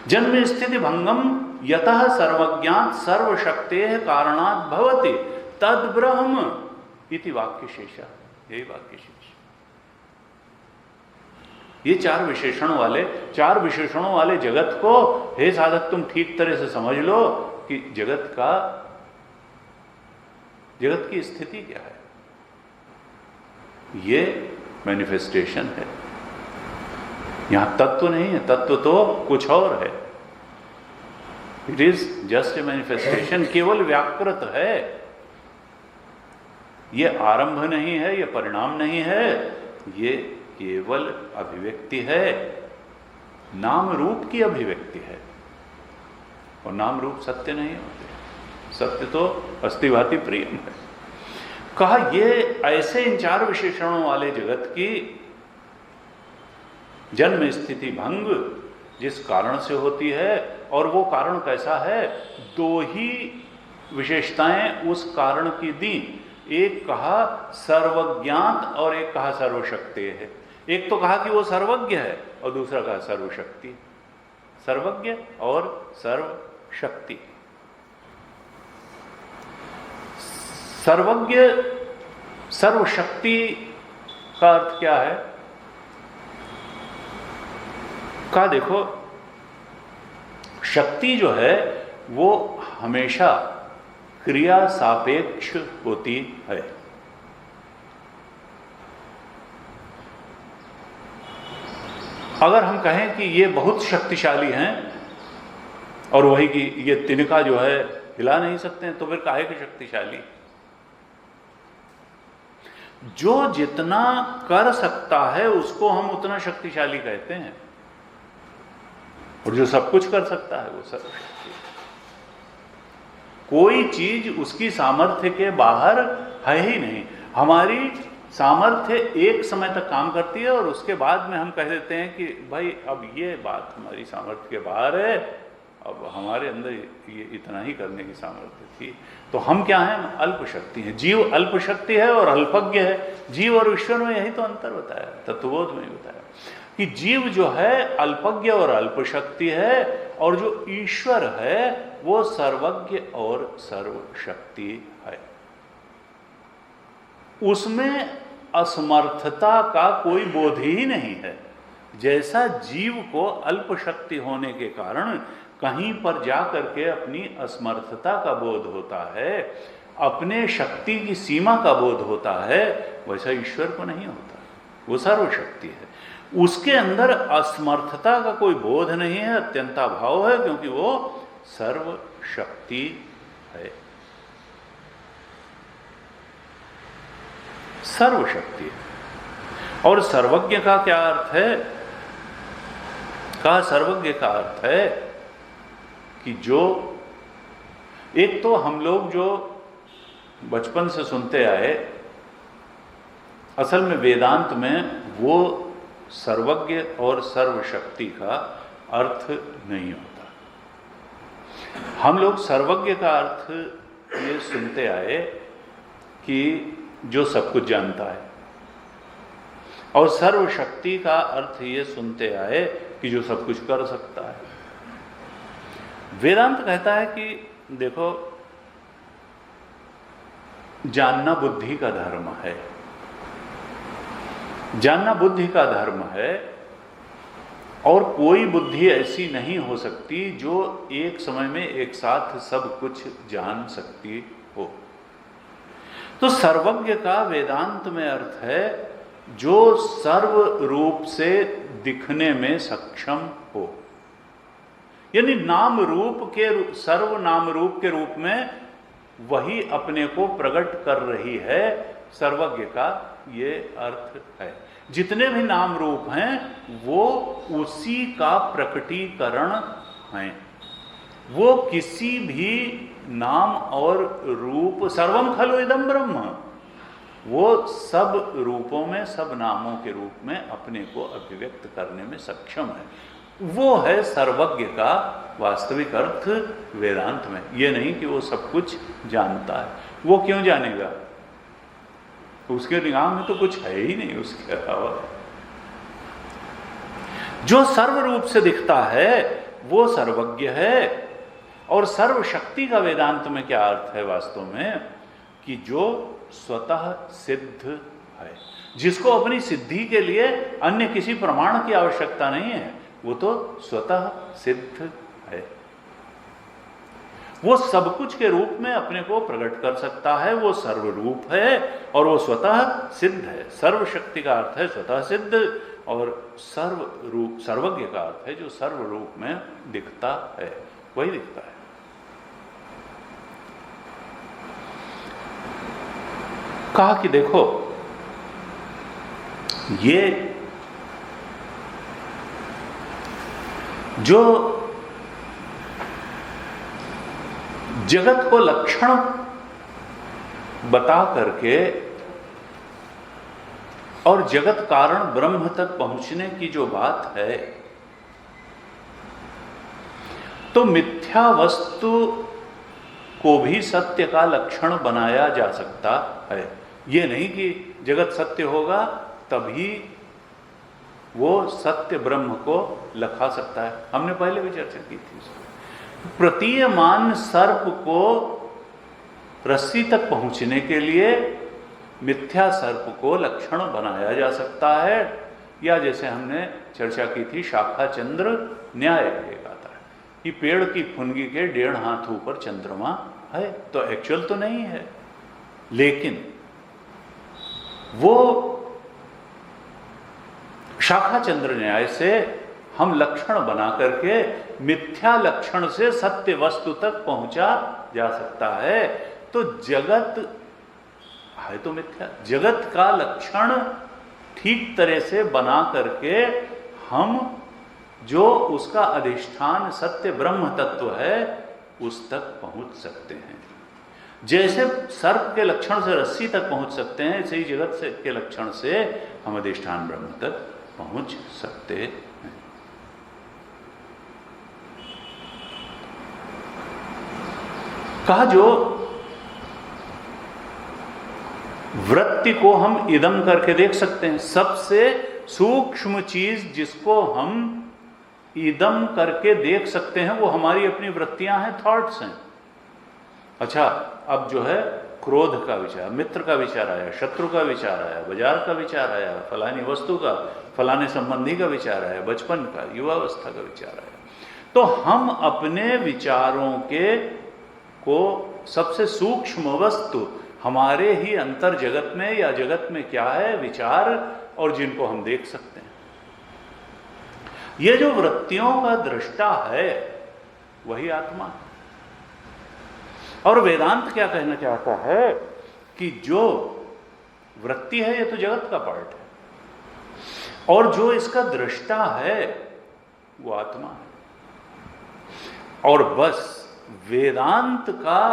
जन्म स्थिति भंगम यतः सर्वज्ञात सर्वशक्तेः कारणात् भवति तद ब्रह्म इति वाक्य शेषा। यही वाक्य शेष। ये 4 विशेषणों वाले जगत को, हे साधक, तुम ठीक तरह से समझ लो कि जगत की स्थिति क्या है। ये मैनिफेस्टेशन है। यहां तत्व नहीं है, तत्व तो कुछ और है। It is just a manifestation, केवल व्याकृत है। ये आरंभ नहीं है, ये परिणाम नहीं है, ये केवल अभिव्यक्ति है, नाम रूप की अभिव्यक्ति है। और नाम रूप सत्य नहीं होते, सत्य तो अस्तिभाति प्रियम है। कहा ये ऐसे इन 4 विशेषणों वाले जगत की जन्म स्थिति भंग जिस कारण से होती है, और वो कारण कैसा है, 2 ही विशेषताएं उस कारण की दी। एक कहा सर्वज्ञात और एक कहा सर्वशक्ति है। एक तो कहा कि वो सर्वज्ञ है और दूसरा कहा सर्वशक्ति। सर्वज्ञ और सर्वशक्ति। सर्वज्ञ सर्वशक्ति का अर्थ क्या है? का देखो, शक्ति जो है वो हमेशा क्रिया सापेक्ष होती है। अगर हम कहें कि ये बहुत शक्तिशाली हैं और वही कि ये तिनका जो है हिला नहीं सकते हैं, तो फिर काहे के शक्तिशाली? जो जितना कर सकता है उसको हम उतना शक्तिशाली कहते हैं, और जो सब कुछ कर सकता है वो सर्वशक्ति। कोई चीज उसकी सामर्थ्य के बाहर है ही नहीं। हमारी सामर्थ्य एक समय तक काम करती है और उसके बाद में हम कह देते हैं कि भाई अब ये बात हमारी सामर्थ्य के बाहर है, अब हमारे अंदर ये इतना ही करने की सामर्थ्य थी। तो हम क्या हैं? अल्प शक्ति हैं। जीव अल्प शक्ति है और अल्पज्ञ है। जीव और ईश्वर में यही तो अंतर बताया, तत्वबोध में ही बताया कि जीव जो है अल्पज्ञ और अल्प शक्ति है, और जो ईश्वर है वो सर्वज्ञ और सर्वशक्ति है। उसमें असमर्थता का कोई बोध ही नहीं है। जैसा जीव को अल्प शक्ति होने के कारण कहीं पर जा करके अपनी असमर्थता का बोध होता है, अपने शक्ति की सीमा का बोध होता है, वैसा ईश्वर को नहीं होता। वो सर्वशक्ति है, उसके अंदर असमर्थता का कोई बोध नहीं है, अत्यंता भाव है, क्योंकि वो सर्वशक्ति है, सर्वशक्ति है। और सर्वज्ञ का क्या अर्थ है? सर्वज्ञ का अर्थ है कि जो एक तो हम लोग जो बचपन से सुनते आए, असल में वेदांत में वो सर्वज्ञ और सर्वशक्ति का अर्थ नहीं होता। हम लोग सर्वज्ञ का अर्थ ये सुनते आए कि जो सब कुछ जानता है, और सर्वशक्ति का अर्थ ये सुनते आए कि जो सब कुछ कर सकता है। वेदांत कहता है कि देखो, जानना बुद्धि का धर्म है, जानना बुद्धि का धर्म है, और कोई बुद्धि ऐसी नहीं हो सकती जो एक समय में एक साथ सब कुछ जान सकती हो। तो सर्वज्ञ का वेदांत में अर्थ है जो सर्व रूप से दिखने में सक्षम हो, यानी नाम रूप के सर्व नाम रूप के रूप में वही अपने को प्रकट कर रही है। सर्वज्ञ का ये अर्थ है। जितने भी नाम रूप हैं वो उसी का प्रकटीकरण हैं। वो किसी भी नाम और रूप, सर्वम खलु इदं ब्रह्म, वो सब रूपों में, सब नामों के रूप में अपने को अभिव्यक्त करने में सक्षम है। वो है सर्वज्ञ का वास्तविक अर्थ वेदांत में। ये नहीं कि वो सब कुछ जानता है। वो क्यों जानेगा? उसके निगाह में तो कुछ है ही नहीं उसके अलावा। जो सर्व रूप से दिखता है वो सर्वज्ञ है। और सर्वशक्ति का वेदांत में क्या अर्थ है वास्तव में? कि जो स्वतः सिद्ध है, जिसको अपनी सिद्धि के लिए अन्य किसी प्रमाण की आवश्यकता नहीं है, वो तो स्वतः सिद्ध है। वो सब कुछ के रूप में अपने को प्रकट कर सकता है। वो सर्वरूप है और वो स्वतः सिद्ध है। सर्वशक्ति का अर्थ है स्वतः सिद्ध, और सर्वरूप, सर्वज्ञ का अर्थ है जो सर्वरूप में दिखता है, वही दिखता है। कहा कि देखो, ये जो जगत को लक्षण बता करके और जगत कारण ब्रह्म तक पहुंचने की जो बात है, तो मिथ्या वस्तु को भी सत्य का लक्षण बनाया जा सकता है। ये नहीं कि जगत सत्य होगा तभी वो सत्य ब्रह्म को लखा सकता है। हमने पहले भी चर्चा की थी इसको। प्रतीयमान सर्प को रस्सी तक पहुंचने के लिए मिथ्या सर्प को लक्षण बनाया जा सकता है, या जैसे हमने चर्चा की थी शाखा चंद्र न्याय एक आता है कि पेड़ की फुनगी के 1.5 हाथ ऊपर चंद्रमा है, तो एक्चुअल तो नहीं है, लेकिन वो शाखा चंद्र न्याय से हम लक्षण बना करके मिथ्या लक्षण से सत्य वस्तु तक पहुंचा जा सकता है। तो जगत है तो मिथ्या। जगत का लक्षण ठीक तरह से बना करके हम जो उसका अधिष्ठान सत्य ब्रह्म तत्व है उस तक पहुंच सकते हैं। जैसे सर्प के लक्षण से रस्सी तक पहुंच सकते हैं, ऐसे ही जगत से के लक्षण से हम अधिष्ठान ब्रह्म तक पहुंच सकते हैं। कहा जो वृत्ति को हम इदम करके देख सकते हैं, सबसे सूक्ष्म चीज जिसको हम इदम करके देख सकते हैं वो हमारी अपनी वृत्तियां हैं, थॉट्स हैं। अच्छा, अब जो है क्रोध का विचार, मित्र का विचार आया, शत्रु का विचार आया, बाजार का विचार आया, फलानी वस्तु का, फलाने संबंधी का विचार आया, बचपन का, युवावस्था का विचार आया, तो हम अपने विचारों के को सबसे सूक्ष्म वस्तु हमारे ही अंतर जगत में या जगत में क्या है विचार, और जिनको हम देख सकते हैं। ये जो वृत्तियों का दृष्टा है वही आत्मा है। और वेदांत क्या कहना चाहता है कि जो वृत्ति है ये तो जगत का पार्ट है, और जो इसका दृष्टा है वो आत्मा है। और बस वेदांत का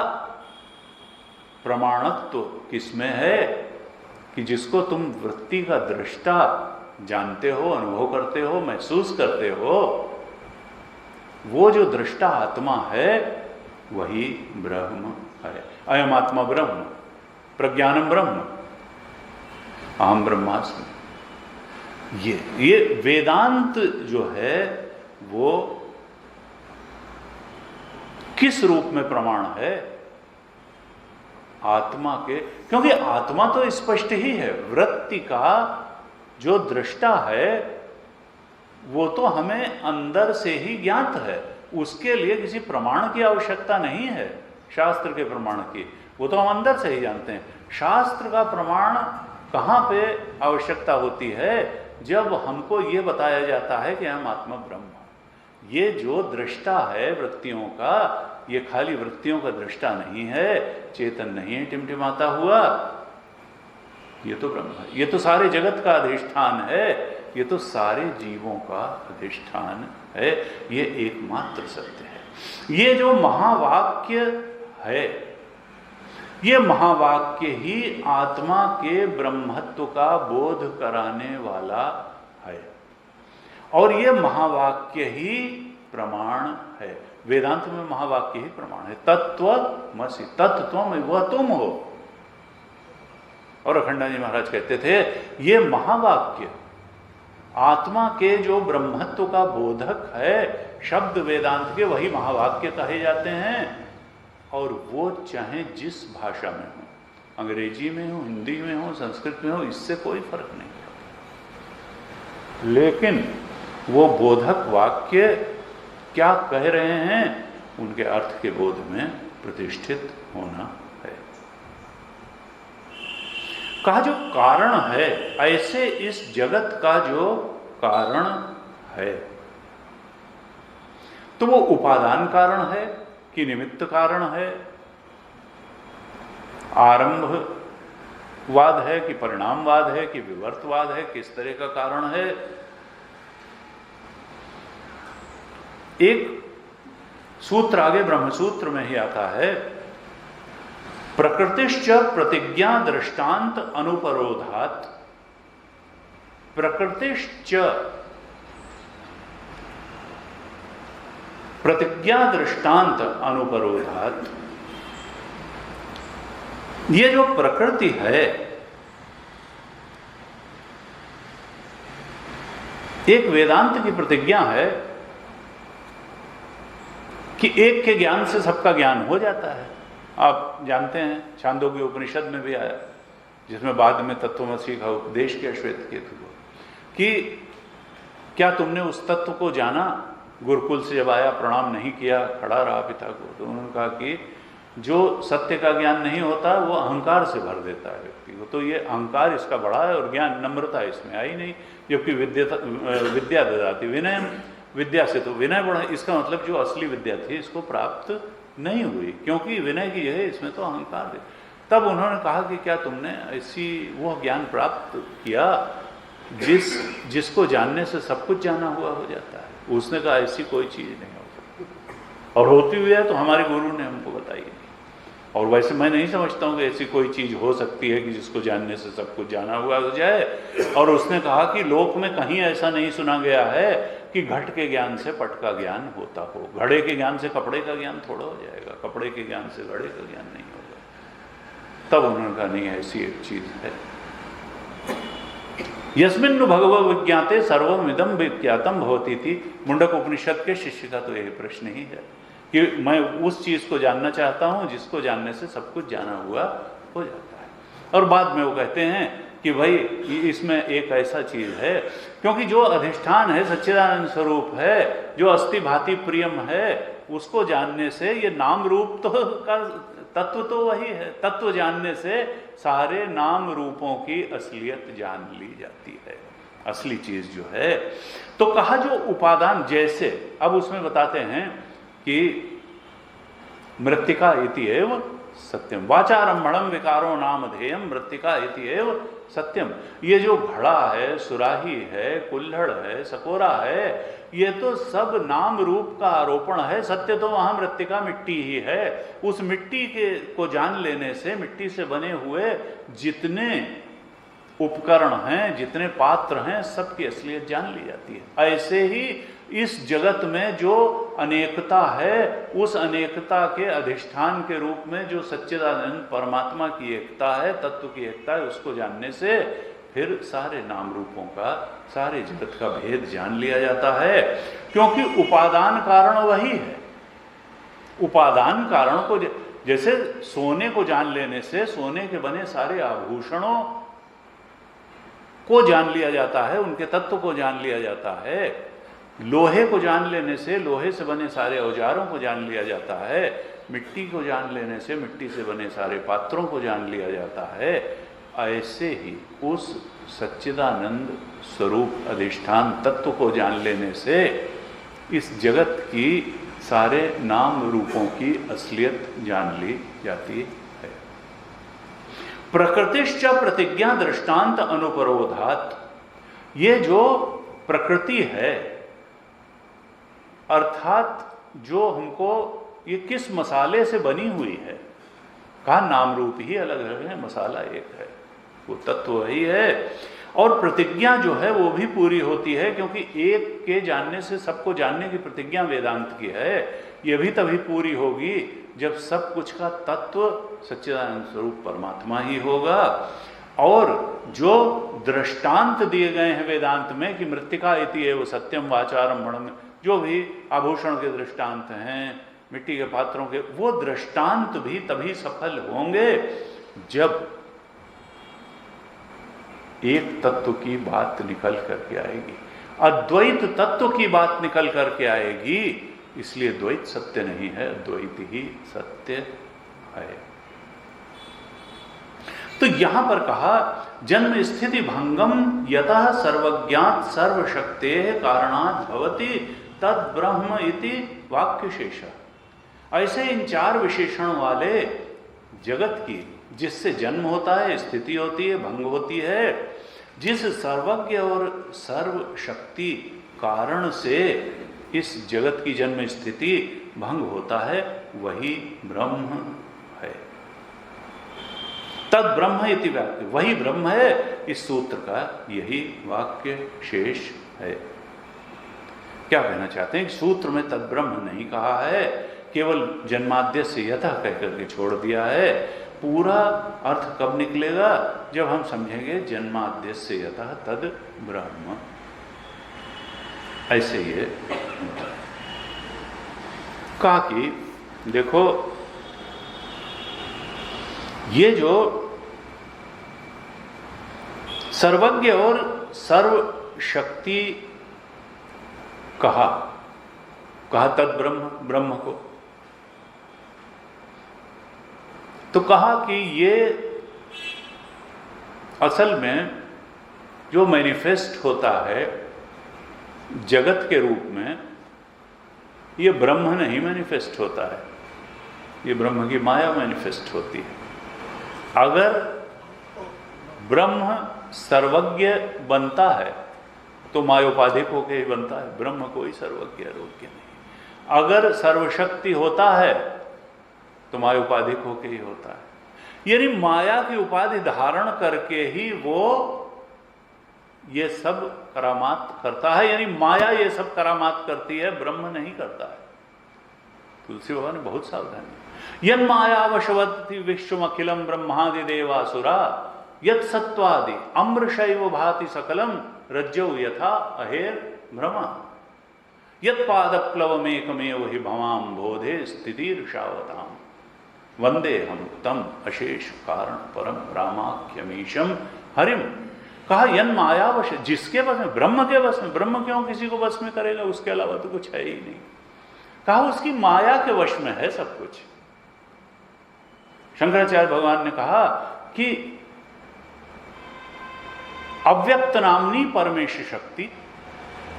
प्रमाणत्व किसमें है कि जिसको तुम वृत्ति का दृष्टा जानते हो, अनुभव करते हो, महसूस करते हो, वो जो दृष्टा आत्मा है वही ब्रह्म है। अयम आत्मा ब्रह्म, प्रज्ञानम ब्रह्म, अहम ब्रह्मास्मि। ये वेदांत जो है वो किस रूप में प्रमाण है? आत्मा के, क्योंकि आत्मा तो स्पष्ट ही है। वृत्ति का जो दृष्टा है वो तो हमें अंदर से ही ज्ञात है, उसके लिए किसी प्रमाण की आवश्यकता नहीं है, शास्त्र के प्रमाण की, वो तो हम अंदर से ही जानते हैं। शास्त्र का प्रमाण कहाँ पे आवश्यकता होती है? जब हमको ये बताया जाता है कि हम आत्मा ब्रह्म। ये जो दृष्टा है वृत्तियों का, ये खाली वृत्तियों का दृष्टा नहीं है, चेतन नहीं है टिमटिमाता हुआ, ये तो ब्रह्म है। ये तो सारे जगत का अधिष्ठान है, ये तो सारे जीवों का अधिष्ठान है, ये एकमात्र सत्य है। ये जो महावाक्य है, ये महावाक्य ही आत्मा के ब्रह्मत्व का बोध कराने वाला है, और ये महावाक्य ही प्रमाण है। वेदांत में महावाक्य ही प्रमाण है। तत्त्वमसि, तत्त्वम वह तुम हो। और अखंडानंद जी महाराज कहते थे ये महावाक्य आत्मा के जो ब्रह्मत्व का बोधक है, शब्द वेदांत के, वही महावाक्य कहे जाते हैं। और वो चाहे जिस भाषा में हो, अंग्रेजी में हो, हिंदी में हो, संस्कृत में हो, इससे कोई फर्क नहीं पड़ता। लेकिन वो बोधक वाक्य क्या कह रहे हैं, उनके अर्थ के बोध में प्रतिष्ठित होना है। का जो कारण है, ऐसे इस जगत का जो कारण है, तो वो उपादान कारण है कि निमित्त कारण है, आरंभवाद है कि परिणामवाद है कि विवर्तवाद है, किस तरह का कारण है? एक सूत्र आगे ब्रह्मसूत्र में ही आता है, प्रकृतिश्च प्रतिज्ञा दृष्टांत अनुपरोधात्, प्रकृतिश्च प्रतिज्ञा दृष्टांत अनुपरोधात्। ये जो प्रकृति है एक वेदांत की प्रतिज्ञा है कि एक के ज्ञान से सबका ज्ञान हो जाता है। आप जानते हैं छांदोग्य उपनिषद में भी आया, जिसमें बाद में तत्वमसि का उपदेश किया श्वेत केतु को, कि क्या तुमने उस तत्व को जाना? गुरुकुल से जब आया प्रणाम नहीं किया, खड़ा रहा पिता को, तो उन्होंने कहा कि जो सत्य का ज्ञान नहीं होता वो अहंकार से भर देता है व्यक्ति को, तो ये अहंकार इसका बड़ा है और ज्ञान नम्रता इसमें आई नहीं, जबकि विद्या ददाति विनय, विद्या से तो विनय बढ़ा। इसका मतलब जो असली विद्या थी इसको प्राप्त नहीं हुई, क्योंकि विनय की जगह इसमें तो अहंकार दे। तब उन्होंने कहा कि क्या तुमने ऐसी वह ज्ञान प्राप्त किया जिसको जानने से सब कुछ जाना हुआ हो जाता है? उसने कहा ऐसी कोई चीज़ नहीं हो सकती, और होती हुई है तो हमारे गुरु ने हमको बताई नहीं। और वैसे मैं नहीं समझता हूँ कि ऐसी कोई चीज़ हो सकती है कि जिसको जानने से सब कुछ जाना हुआ हो जाए। और उसने कहा कि लोक में कहीं ऐसा नहीं सुना गया है कि घट के ज्ञान से पट का ज्ञान होता हो, घड़े के ज्ञान से कपड़े का ज्ञान थोड़ा हो जाएगा, कपड़े के ज्ञान से घड़े का ज्ञान नहीं होगा। तब उन्होंने कहा नहीं, ऐसी एक चीज़ है। यस्मिन् भगवो विज्ञाते सर्वमिदं विज्ञातम भवति थी। मुंडक उपनिषद के शिष्य का तो यही प्रश्न ही है कि मैं उस चीज़ को जानना चाहता हूँ जिसको जानने से सब कुछ जाना हुआ हो जाता है। और बाद में वो कहते हैं कि भाई इसमें एक ऐसा चीज़ है, क्योंकि जो अधिष्ठान है सच्चिदानंद स्वरूप है, जो अस्थि भाति प्रियम है, उसको जानने से ये नाम रूप तो का तत्व तो वही है। तत्व जानने से सारे नाम रूपों की असलियत जान ली जाती है, असली चीज़ जो है। तो कहा जो उपादान, जैसे अब उसमें बताते हैं कि मृत्तिका इति एव सत्यम, वाचारंभणम विकारो नाम ध्येयम मृत्तिका इति एव सत्यम। ये जो घड़ा है, सुराही है, कुल्हड़ है, सकोरा है, ये तो सब नाम रूप का आरोपण है। सत्य तो वहाँ मृत्तिका मिट्टी ही है। उस मिट्टी को जान लेने से मिट्टी से बने हुए जितने उपकरण हैं, जितने पात्र हैं, सबकी असलियत जान ली जाती है। ऐसे ही इस जगत में जो अनेकता है, उस अनेकता के अधिष्ठान के रूप में जो सच्चिदानंद परमात्मा की एकता है, तत्व की एकता है, उसको जानने से फिर सारे नाम रूपों का, सारे जगत का भेद जान लिया जाता है। क्योंकि उपादान कारण वही है। उपादान कारण को, जैसे सोने को जान लेने से सोने के बने सारे आभूषणों को जान लिया जाता है, उनके तत्व को जान लिया जाता है। लोहे को जान लेने से लोहे से बने सारे औजारों को जान लिया जाता है। मिट्टी को जान लेने से मिट्टी से बने सारे पात्रों को जान लिया जाता है। ऐसे ही उस सच्चिदानंद स्वरूप अधिष्ठान तत्व को जान लेने से इस जगत की सारे नाम रूपों की असलियत जान ली जाती है। प्रकृतिश्च प्रतिज्ञा दृष्टांत अनुपरोधात। ये जो प्रकृति है, अर्थात जो हमको ये किस मसाले से बनी हुई है, कहा नाम रूप ही अलग अलग है, मसाला एक है, वो तत्व वही है। और प्रतिज्ञा जो है वो भी पूरी होती है, क्योंकि एक के जानने से सबको जानने की प्रतिज्ञा वेदांत की है। ये भी तभी पूरी होगी जब सब कुछ का तत्व सच्चिदानंद स्वरूप परमात्मा ही होगा। और जो दृष्टांत दिए गए हैं वेदांत में कि मृत्तिका इति एव सत्यम वाचारंभणम, जो भी आभूषण के दृष्टांत हैं, मिट्टी के पात्रों के, वो दृष्टांत भी तभी सफल होंगे जब एक तत्व की बात निकल करके आएगी, अद्वैत तत्व की बात निकल करके आएगी। इसलिए द्वैत सत्य नहीं है, द्वैत ही सत्य है। तो यहां पर कहा जन्म स्थिति भंगम यतः सर्वज्ञात सर्वशक्ते कारणात् भवति तद ब्रह्म इति वाक्य शेष। ऐसे इन चार विशेषण वाले जगत की, जिससे जन्म होता है, स्थिति होती है, भंग होती है, जिस सर्वज्ञ और सर्वशक्ति कारण से इस जगत की जन्म स्थिति भंग होता है, वही ब्रह्म है। तद ब्रह्म इति वाक्य, वही ब्रह्म है। इस सूत्र का यही वाक्य शेष है। क्या कहना चाहते हैं कि सूत्र में तद ब्रह्म नहीं कहा है, केवल जन्माद्य से यतः कह करके छोड़ दिया है। पूरा अर्थ कब निकलेगा? जब हम समझेंगे जन्माद्य से यतः तद ब्रह्म। ऐसे ये कहा कि देखो, ये जो सर्वज्ञ और सर्वशक्ति कहा तद ब्रह्म, ब्रह्म को, तो कहा कि ये असल में जो मैनिफेस्ट होता है जगत के रूप में, ये ब्रह्म नहीं मैनिफेस्ट होता है, ये ब्रह्म की माया मैनिफेस्ट होती है। अगर ब्रह्म सर्वज्ञ बनता है तो मायोपाधिक होकर ही बनता है, ब्रह्म कोई सर्वज्ञ अरोग्य नहीं। अगर सर्वशक्ति होता है तो मायोपाधिक होकर ही होता है, यानी माया की उपाधि धारण करके ही वो ये सब करामात करता है, यानी माया ये सब करामात करती है, ब्रह्म नहीं करता है। तुलसी बाबा ने बहुत सावधानी, यन माया वशवती विश्वम अखिलम ब्रह्मादि देवासुरा यत सत्वादि अम्रशैव भाति सकलम रज्जौ यथा अहेर भ्रमा यत पादप्लवमेकमेव हि भवाम बोधे स्थितिर्षावताम वंदे हम तम अशेष कारण परम रामाख्यमीशम हरिम। कहा यन माया वश, जिसके बस में, ब्रह्म के बस में, ब्रह्म क्यों किसी को बस में करेगा, उसके अलावा तो कुछ है ही नहीं। कहा उसकी माया के वश में है सब कुछ। शंकराचार्य भगवान ने कहा कि अव्यक्त नामनी परमेश शक्ति,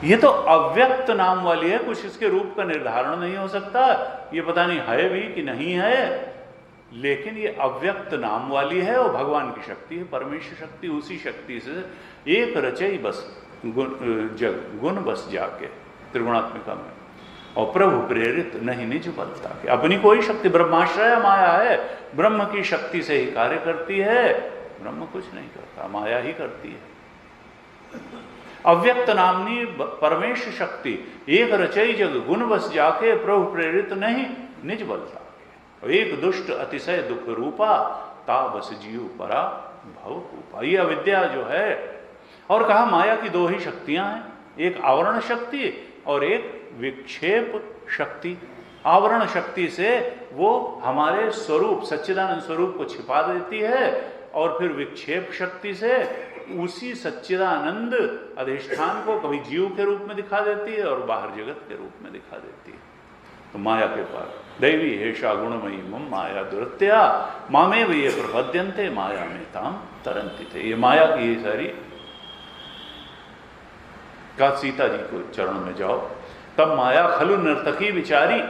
ये तो अव्यक्त नाम वाली है, कुछ इसके रूप का निर्धारण नहीं हो सकता, ये पता नहीं है भी कि नहीं है, लेकिन ये अव्यक्त नाम वाली है और भगवान की शक्ति है, परमेश्वर शक्ति। उसी शक्ति से एक रचई बस गुण बस जाके त्रिगुणात्मिका में, और प्रभु प्रेरित नहीं निज बलता के। अपनी कोई शक्ति, ब्रह्माश्रय माया है, ब्रह्म की शक्ति से ही कार्य करती है, ब्रह्म कुछ नहीं करता, माया ही करती है। अव्यक्त नामनी परमेश्वर शक्ति एक रचई जग गुण बस जाके, प्रभु प्रेरित नहीं निज बलता के। एक दुष्ट अतिशय दुख रूपा ता बस जीव परा भव रूपा। ये अविद्या जो है, और कहा माया की दो ही शक्तियां हैं, एक आवरण शक्ति और एक विक्षेप शक्ति। आवरण शक्ति से वो हमारे स्वरूप सच्चिदानंद स्वरूप को छिपा देती है, और फिर विक्षेप शक्ति से उसी सच्चिदानंद अधिष्ठान को कभी जीव के रूप में दिखा देती है और बाहर जगत के रूप में दिखा देती है। तो माया के पार दैवी हेषा गुणमयी मम माया दुरत्या मामे वे ये प्रपद्यन्ते माया में ताम तरंती थे। ये माया की ये सारी का सीता जी को चरण में जाओ, तब माया खलु नर्तकी विचारी।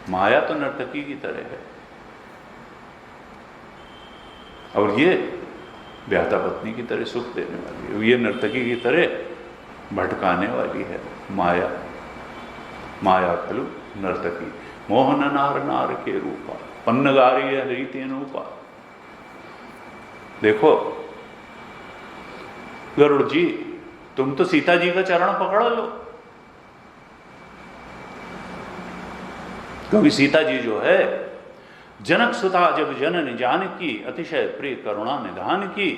माया तो नर्तकी की तरह है, और ये ब्याहता पत्नी की तरह सुख देने वाली है, ये नर्तकी की तरह भटकाने वाली है माया। माया खलु नर्तकी मोहन नार नार के रूपा पन्नगारी रीति अनुपा। देखो गरुड़ जी, तुम तो सीता जी का चरण पकड़ लो। क्योंकि सीता जी जो है जनक सुता जब जनन जानकी अतिशय प्रिय करुणा निधान की,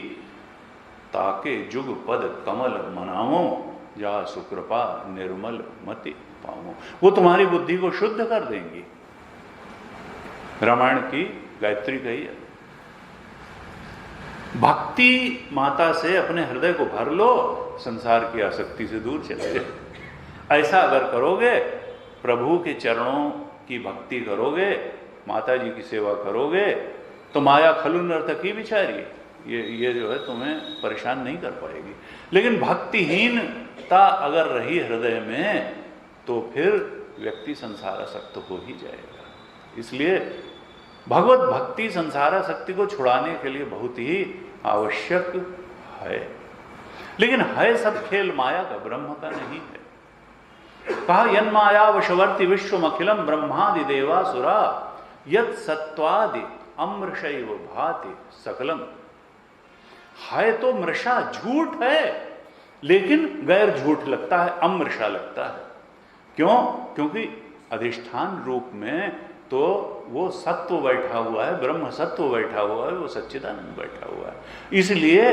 ताके जुग पद कमल मनावो जा सुकृपा निर्मल मति पाओ। वो तुम्हारी बुद्धि को शुद्ध कर देंगी। रामायण की गायत्री कही है, भक्ति माता से अपने हृदय को भर लो, संसार की आसक्ति से दूर चले जाओ। ऐसा अगर करोगे, प्रभु के चरणों की भक्ति करोगे, माता जी की सेवा करोगे, तो माया खलु नर्तकी बिचारी ये जो है तुम्हें परेशान नहीं कर पाएगी। लेकिन भक्तिहीनता अगर रही हृदय में, तो फिर व्यक्ति संसारासक्त हो ही जाएगा। इसलिए भगवत भक्ति संसारासक्ति को छुड़ाने के लिए बहुत ही आवश्यक है। लेकिन है सब खेल माया का, ब्रह्म का नहीं है। कहा यन माया वशवर्ती विश्वम अखिलम ब्रह्मादि देवासुरा यत सत्वादि अमृषैव भाति सकलम। है तो मृषा, झूठ है, लेकिन गैर झूठ लगता है, अमृषा लगता है। क्यों? क्योंकि अधिष्ठान रूप में तो वो सत्व बैठा हुआ है, ब्रह्म सत्व बैठा हुआ है, वो सच्चिदानंद बैठा हुआ है। इसलिए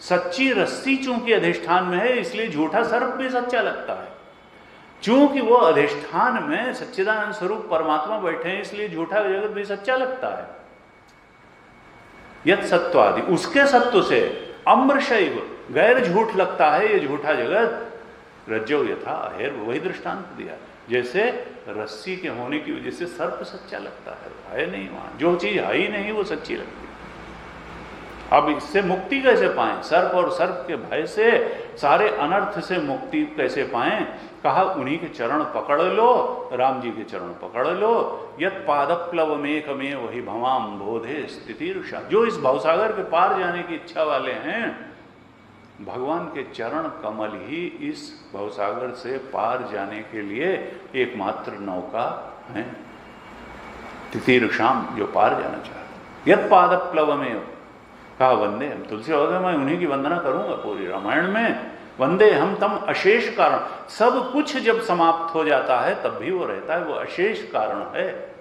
सच्ची रस्सी चूंकि अधिष्ठान में है, इसलिए झूठा सर्प भी सच्चा लगता है। चूंकि वो अधिष्ठान में सच्चिदानंद स्वरूप परमात्मा बैठे हैं, इसलिए झूठा जगत भी सच्चा लगता है। यत सत्वादि, उसके सत्व से अमृषैव गैर झूठ लगता है ये झूठा जगत। रज्जो यथा अहेर, वही दृष्टांत दिया, जैसे रस्सी के होने की वजह से सर्प सच्चा लगता है नहीं, वहां जो चीज है ही नहीं वो सच्ची लगती है। अब इससे मुक्ति कैसे पाएं? सर्प और सर्प के भय से, सारे अनर्थ से मुक्ति कैसे पाएं? कहा उन्हीं के चरण पकड़ लो, राम जी के चरण पकड़ लो। यत पादप्लवमेकमे वही भवाम बोधे स्थितिरुषा। जो इस भवसागर के पार जाने की इच्छा वाले हैं, भगवान के चरण कमल ही इस भवसागर से पार जाने के लिए एकमात्र नौका है। तितिरुषाम, जो पार जाना चाहते। यत पादप्लवमेव, कहा वंदे हम, तुलसी वगैरह मैं उन्हीं की वंदना करूंगा पूरी रामायण में। वंदे हम तम अशेष कारण, सब कुछ जब समाप्त हो जाता है तब भी वो रहता है, वो अशेष कारण है।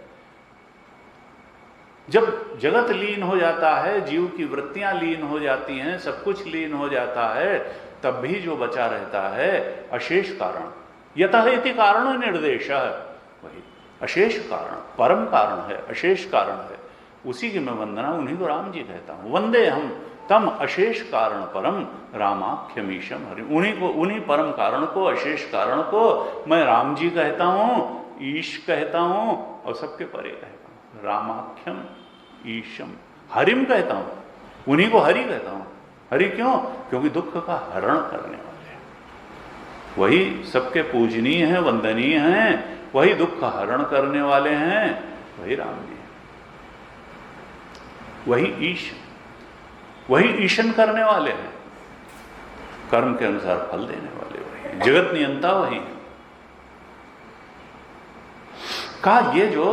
जब जगत लीन हो जाता है, जीव की वृत्तियां लीन हो जाती हैं, सब कुछ लीन हो जाता है, तब भी जो बचा रहता है अशेष कारण। यतः इति कारण निर्देश, वही अशेष कारण, परम कारण है, अशेष कारण है। उसी की मैं वंदना, उन्हीं को राम जी कहता हूं। वंदे हम तम अशेष कारण परम रामाख्यमीशम हरि। उन्हीं परम कारण को, अशेष कारण को मैं राम जी कहता हूं, ईश कहता हूं और सबके परे कहता हूं। रामाख्यम ईशम, हरिम कहता हूं, उन्हीं को हरि कहता हूं। हरि क्यों? क्योंकि दुख का हरण करने वाले हैं, वही सबके पूजनीय हैं, वंदनीय हैं, वही दुख का हरण करने वाले हैं, वही राम जी, वही ईश, वही ईशन करने वाले हैं, कर्म के अनुसार फल देने वाले वही हैं, जगत नियंता वही है। कहा ये जो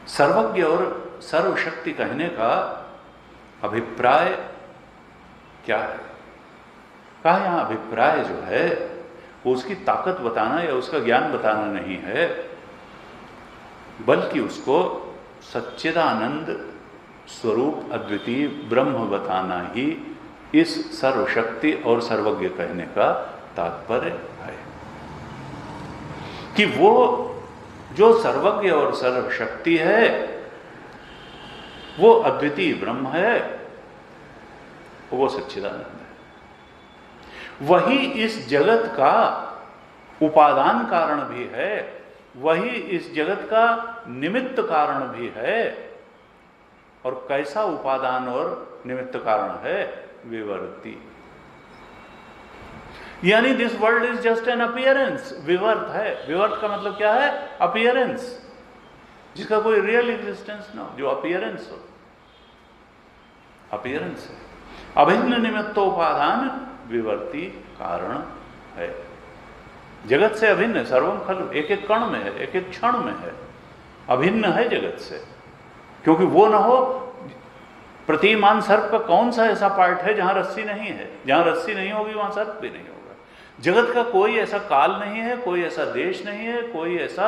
सर्वज्ञ और सर्वशक्ति कहने का अभिप्राय क्या है? कहा यहां अभिप्राय जो है वो उसकी ताकत बताना या उसका ज्ञान बताना नहीं है, बल्कि उसको सच्चिदानंद स्वरूप अद्वितीय ब्रह्म बताना ही इस सर्वशक्ति और सर्वज्ञ कहने का तात्पर्य है। कि वो जो सर्वज्ञ और सर्वशक्ति है वो अद्वितीय ब्रह्म है, वो सच्चिदानंद है। वही इस जगत का उपादान कारण भी है, वही इस जगत का निमित्त कारण भी है। और कैसा उपादान और निमित्त कारण है? विवर्ती, यानी this world is just an appearance. विवर्त है, विवर्त का मतलब क्या है? अपीयरेंस, जिसका कोई रियल एग्जिस्टेंस ना हो, जो अपीयरेंस हो, अपीयरेंस है। अभिन्न निमित्तोपादान विवर्ती कारण है। जगत से अभिन्न है, सर्वम खलु, एक एक कण में है, एक एक क्षण में है, अभिन्न है जगत से। क्योंकि वो ना हो, प्रतिमान सर्प का कौन सा ऐसा पार्ट है जहां रस्सी नहीं है? जहां रस्सी नहीं होगी वहां सर्प भी नहीं होगा। जगत का कोई ऐसा काल नहीं है, कोई ऐसा देश नहीं है, कोई ऐसा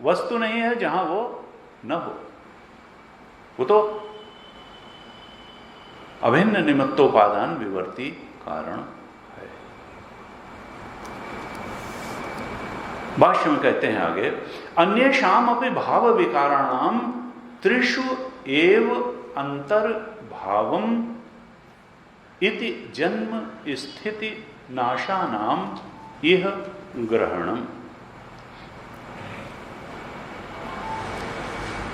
वस्तु नहीं है जहां वो न हो। वो तो अभिन्न निमित्तोपादान विवर्ती कारण है। भाष्य में कहते हैं आगे, अन्येषाम अपि भाव विकाराणाम त्रिषु एव अंतर्भावम इति जन्म स्थिति नाशानाम इह ग्रहणम।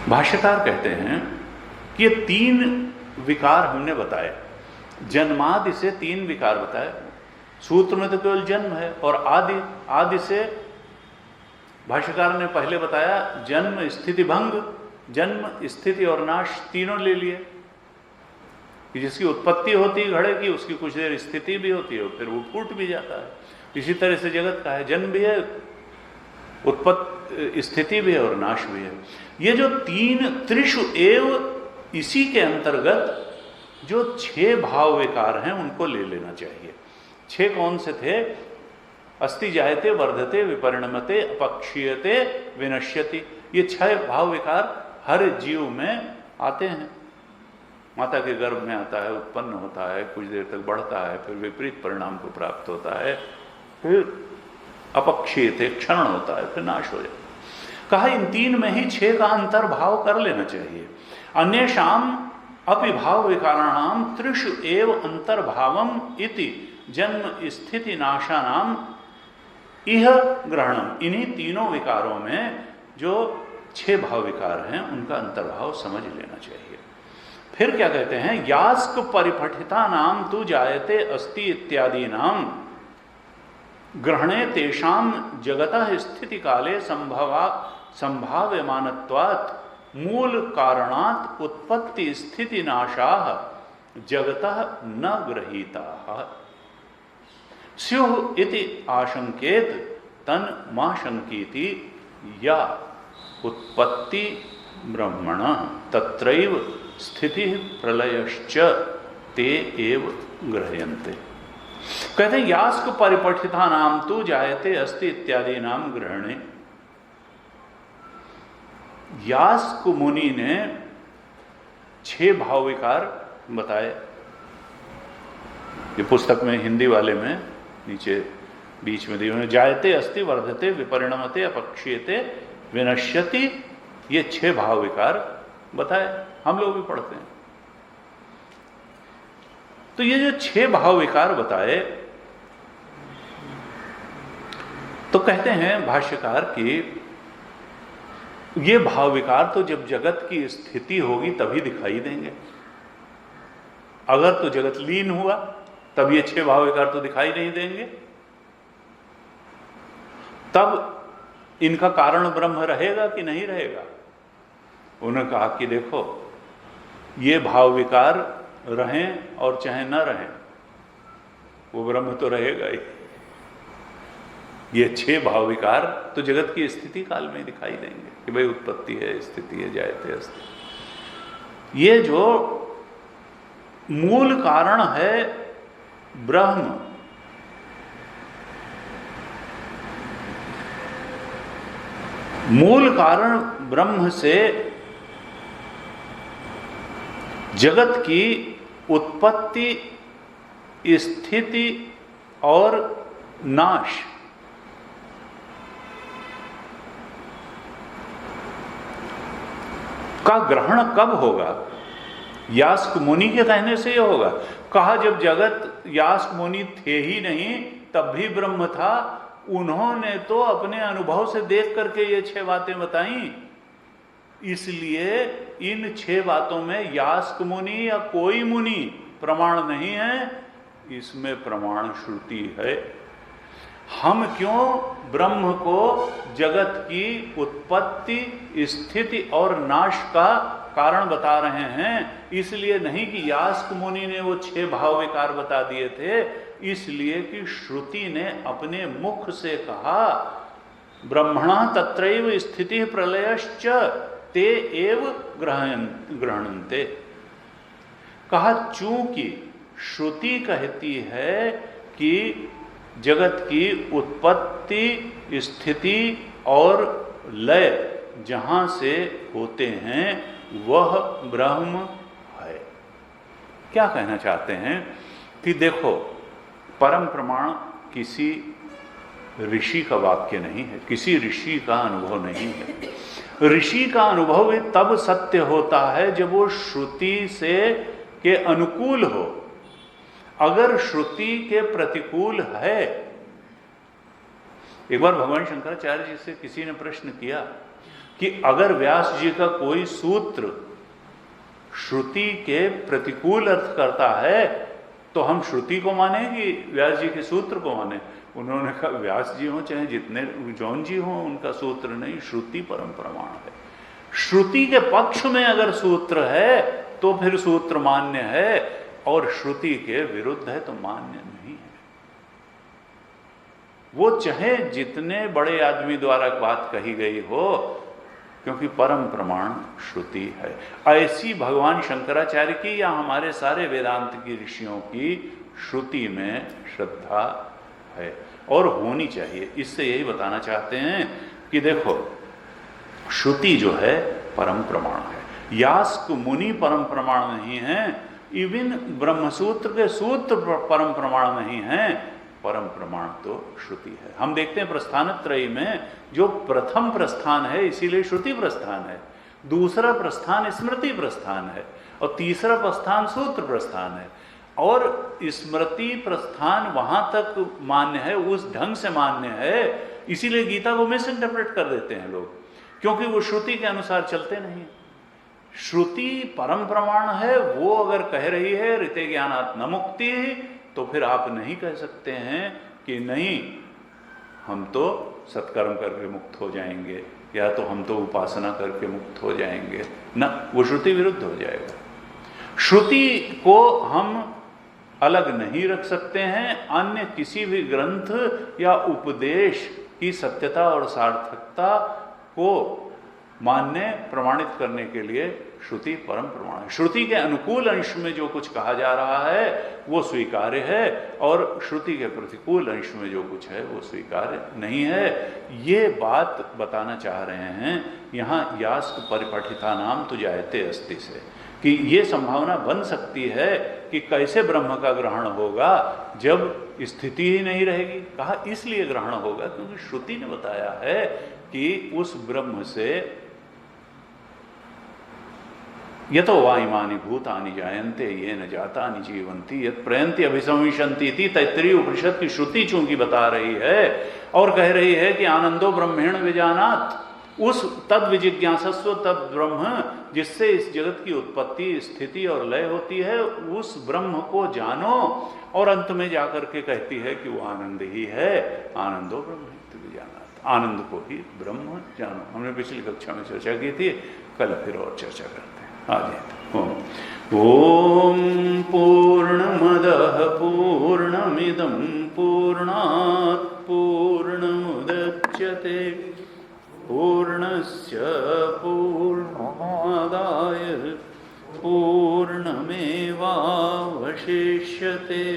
भाष्यकार कहते हैं कि ये तीन विकार हमने बताए, जन्मादि से तीन विकार बताए। सूत्र में तो केवल जन्म है, और आदि से भाष्यकार ने पहले बताया जन्म स्थिति भंग, जन्म स्थिति और नाश तीनों ले लिए। कि जिसकी उत्पत्ति होती है घड़े की, उसकी कुछ देर स्थिति भी होती है, फिर वो फूट भी जाता है। इसी तरह से जगत का है, जन्म भी है, उत्पत्ति स्थिति भी है और नाश भी है। ये जो तीन त्रिषु एव, इसी के अंतर्गत जो 6 भाव विकार हैं उनको ले लेना चाहिए। 6 कौन से थे? अस्ति जायते वर्धते विपरिणमते अपक्षीयते विनश्यति। ये 6 भाव विकार हर जीव में आते हैं। माता के गर्भ में आता है, उत्पन्न होता है, कुछ देर तक बढ़ता है, फिर विपरीत परिणाम को प्राप्त होता है, फिर अपक्षीयते क्षण होता है, फिर नाश हो जाता है। कहा इन 3 में ही 6 का अंतर्भाव कर लेना चाहिए। अन्येषाम अपि भाव विकाराणाम त्रिषु एव अंतर्भावम इति जन्म स्थिति नाशानाम इह ग्रहणम। इन्हीं तीनों विकारों में जो 6 भाव विकार हैं उनका अंतर्भाव समझ लेना चाहिए। फिर क्या कहते हैं, यास्क परिपठिता नाम तु जायते अस्ति इत्यादि नाम ग्रहणे तेषाम जगतः स्थिति काले संभाव्यमानत्वात् मूल कारणात् उत्पत्ति स्थिति नाशाः जगतः न गृहीताः स्युः इति आशंकेत तन मा शंकीति या उत्पत्ति ब्रह्मण तत्रैव स्थिति प्रलयश्च ते एव गृह्यन्ते। कहते हैं यास्क परिपठिता नाम तु जायते अस्ति इत्यादि नाम ग्रहणे। यास्क मुनि ने 6 भाव विकार बताए। ये पुस्तक में हिंदी वाले में नीचे बीच में दिए हुए, जायते अस्ति वर्धते विपरिणमते अपक्षीयते विनश्यति, ये 6 भाव विकार बताए, हम लोग भी पढ़ते हैं। तो ये जो 6 भाव विकार बताए, तो कहते हैं भाष्यकार कि ये भाव विकार तो जब जगत की स्थिति होगी तभी दिखाई देंगे। अगर तो जगत लीन हुआ तब ये 6 भाव विकार तो दिखाई नहीं देंगे, तब इनका कारण ब्रह्म रहेगा कि नहीं रहेगा। उन्होंने कहा कि देखो, ये भाव विकार रहें और चाहे न रहें, वो ब्रह्म तो रहेगा ही। ये 6 भाव विकार तो जगत की स्थिति काल में दिखाई देंगे कि भाई उत्पत्ति है, स्थिति है, जायते अस्ति। ये जो मूल कारण है ब्रह्म, मूल कारण ब्रह्म से जगत की उत्पत्ति, स्थिति और नाश का ग्रहण कब होगा? यास्क मुनि के कहने से यह होगा। कहा जब जगत यास्क मुनि थे ही नहीं तब भी ब्रह्म था। उन्होंने तो अपने अनुभव से देख करके ये 6 बातें बताई, इसलिए इन 6 बातों में यास्क मुनि या कोई मुनि प्रमाण नहीं है, इसमें प्रमाण श्रुति है। हम क्यों ब्रह्म को जगत की उत्पत्ति, स्थिति और नाश का कारण बता रहे हैं? इसलिए नहीं कि यास्क मुनि ने वो 6 भाव विकार बता दिए थे, इसलिए कि श्रुति ने अपने मुख से कहा ब्रह्मणा तत्रैव स्थिति प्रलयश्च ते एव गृह्णन्ते। कहा चूंकि श्रुति कहती है कि जगत की उत्पत्ति, स्थिति और लय जहां से होते हैं वह ब्रह्म है। क्या कहना चाहते हैं कि देखो, परम प्रमाण किसी ऋषि का वाक्य नहीं है, किसी ऋषि का अनुभव नहीं है। ऋषि का अनुभव भी तब सत्य होता है जब वो श्रुति से के अनुकूल हो। अगर श्रुति के प्रतिकूल है, एक बार भगवान शंकराचार्य जी से किसी ने प्रश्न किया कि अगर व्यास जी का कोई सूत्र श्रुति के प्रतिकूल अर्थ करता है तो हम श्रुति को माने कि व्यास जी के सूत्र को माने? उन्होंने कहा व्यास जी हो चाहे जितने जौन जी हो, उनका सूत्र नहीं, श्रुति परम प्रमाण है। श्रुति के पक्ष में अगर सूत्र है तो फिर सूत्र मान्य है, और श्रुति के विरुद्ध है तो मान्य नहीं है। वो चाहे जितने बड़े आदमी द्वारा बात कही गई हो, क्योंकि परम प्रमाण श्रुति है। ऐसी भगवान शंकराचार्य की या हमारे सारे वेदांत की ऋषियों की श्रुति में श्रद्धा है और होनी चाहिए। इससे यही बताना चाहते हैं कि देखो, श्रुति जो है परम प्रमाण है। यास्क मुनि परम प्रमाण नहीं है, इवन ब्रह्मसूत्र के सूत्र परम प्रमाण नहीं है, परम प्रमाण तो श्रुति है। हम देखते हैं प्रस्थानत्रयी में जो प्रथम प्रस्थान है, इसीलिए श्रुति प्रस्थान है, दूसरा प्रस्थान स्मृति प्रस्थान है, और तीसरा प्रस्थान सूत्र प्रस्थान है। और स्मृति प्रस्थान वहां तक मान्य है, उस ढंग से मान्य है, इसीलिए गीता को मिस इंटरप्रेट कर देते हैं लोग, क्योंकि वो श्रुति के अनुसार चलते नहीं। श्रुति परम प्रमाण है, वो अगर कह रही है ऋते ज्ञानात् न मुक्ति, तो फिर आप नहीं कह सकते हैं कि नहीं हम तो सत्कर्म करके मुक्त हो जाएंगे, या तो हम तो उपासना करके मुक्त हो जाएंगे। न, वो श्रुति विरुद्ध हो जाएगा। श्रुति को हम अलग नहीं रख सकते हैं अन्य किसी भी ग्रंथ या उपदेश की सत्यता और सार्थकता को मानने प्रमाणित करने के लिए श्रुति परम प्रमाण है। श्रुति के अनुकूल अंश में जो कुछ कहा जा रहा है वो स्वीकार्य है, और श्रुति के प्रतिकूल अंश में जो कुछ है वो स्वीकार्य नहीं है। ये बात बताना चाह रहे हैं यहाँ यास्क परिपठिता नाम तो जायते अस्ति से, कि ये संभावना बन सकती है कि कैसे ब्रह्म का ग्रहण होगा जब स्थिति ही नहीं रहेगी। कहा इसलिए ग्रहण होगा क्योंकि श्रुति ने बताया है कि उस ब्रह्म से यतो वा इमानि भूतानि जायन्ते ये न जातानि जीवन्ति यत् प्रयन्ति अभिसंविशन्ति इति तैत्तरीय उपनिषद की श्रुति चूंकि बता रही है और कह रही है कि आनंदो ब्रह्मेण विजानात्, उस तद विजिज्ञासस्व तद ब्रह्म जिससे इस जगत की उत्पत्ति स्थिति और लय होती है, उस ब्रह्म को जानो। और अंत में जाकर के कहती है कि वो आनंद ही है, आनंदो ब्रह्म विजानात्, आनंद को ही ब्रह्म जानो। हमने पिछली कक्षा में चर्चा की थी, कल फिर और चर्चा करते हैं। ओम पूर्णमदः पूर्णमिदं पूर्णात् पूर्णमुदच्यते पूर्णस्य पूर्णमादाय पूर्णमेवावशिष्यते।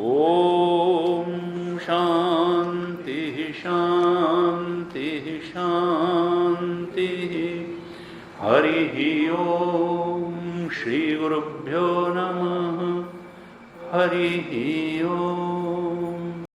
ओम शांति शांति शांति। हरि ओम श्री गुरुभ्यो नमः। हरि ओम।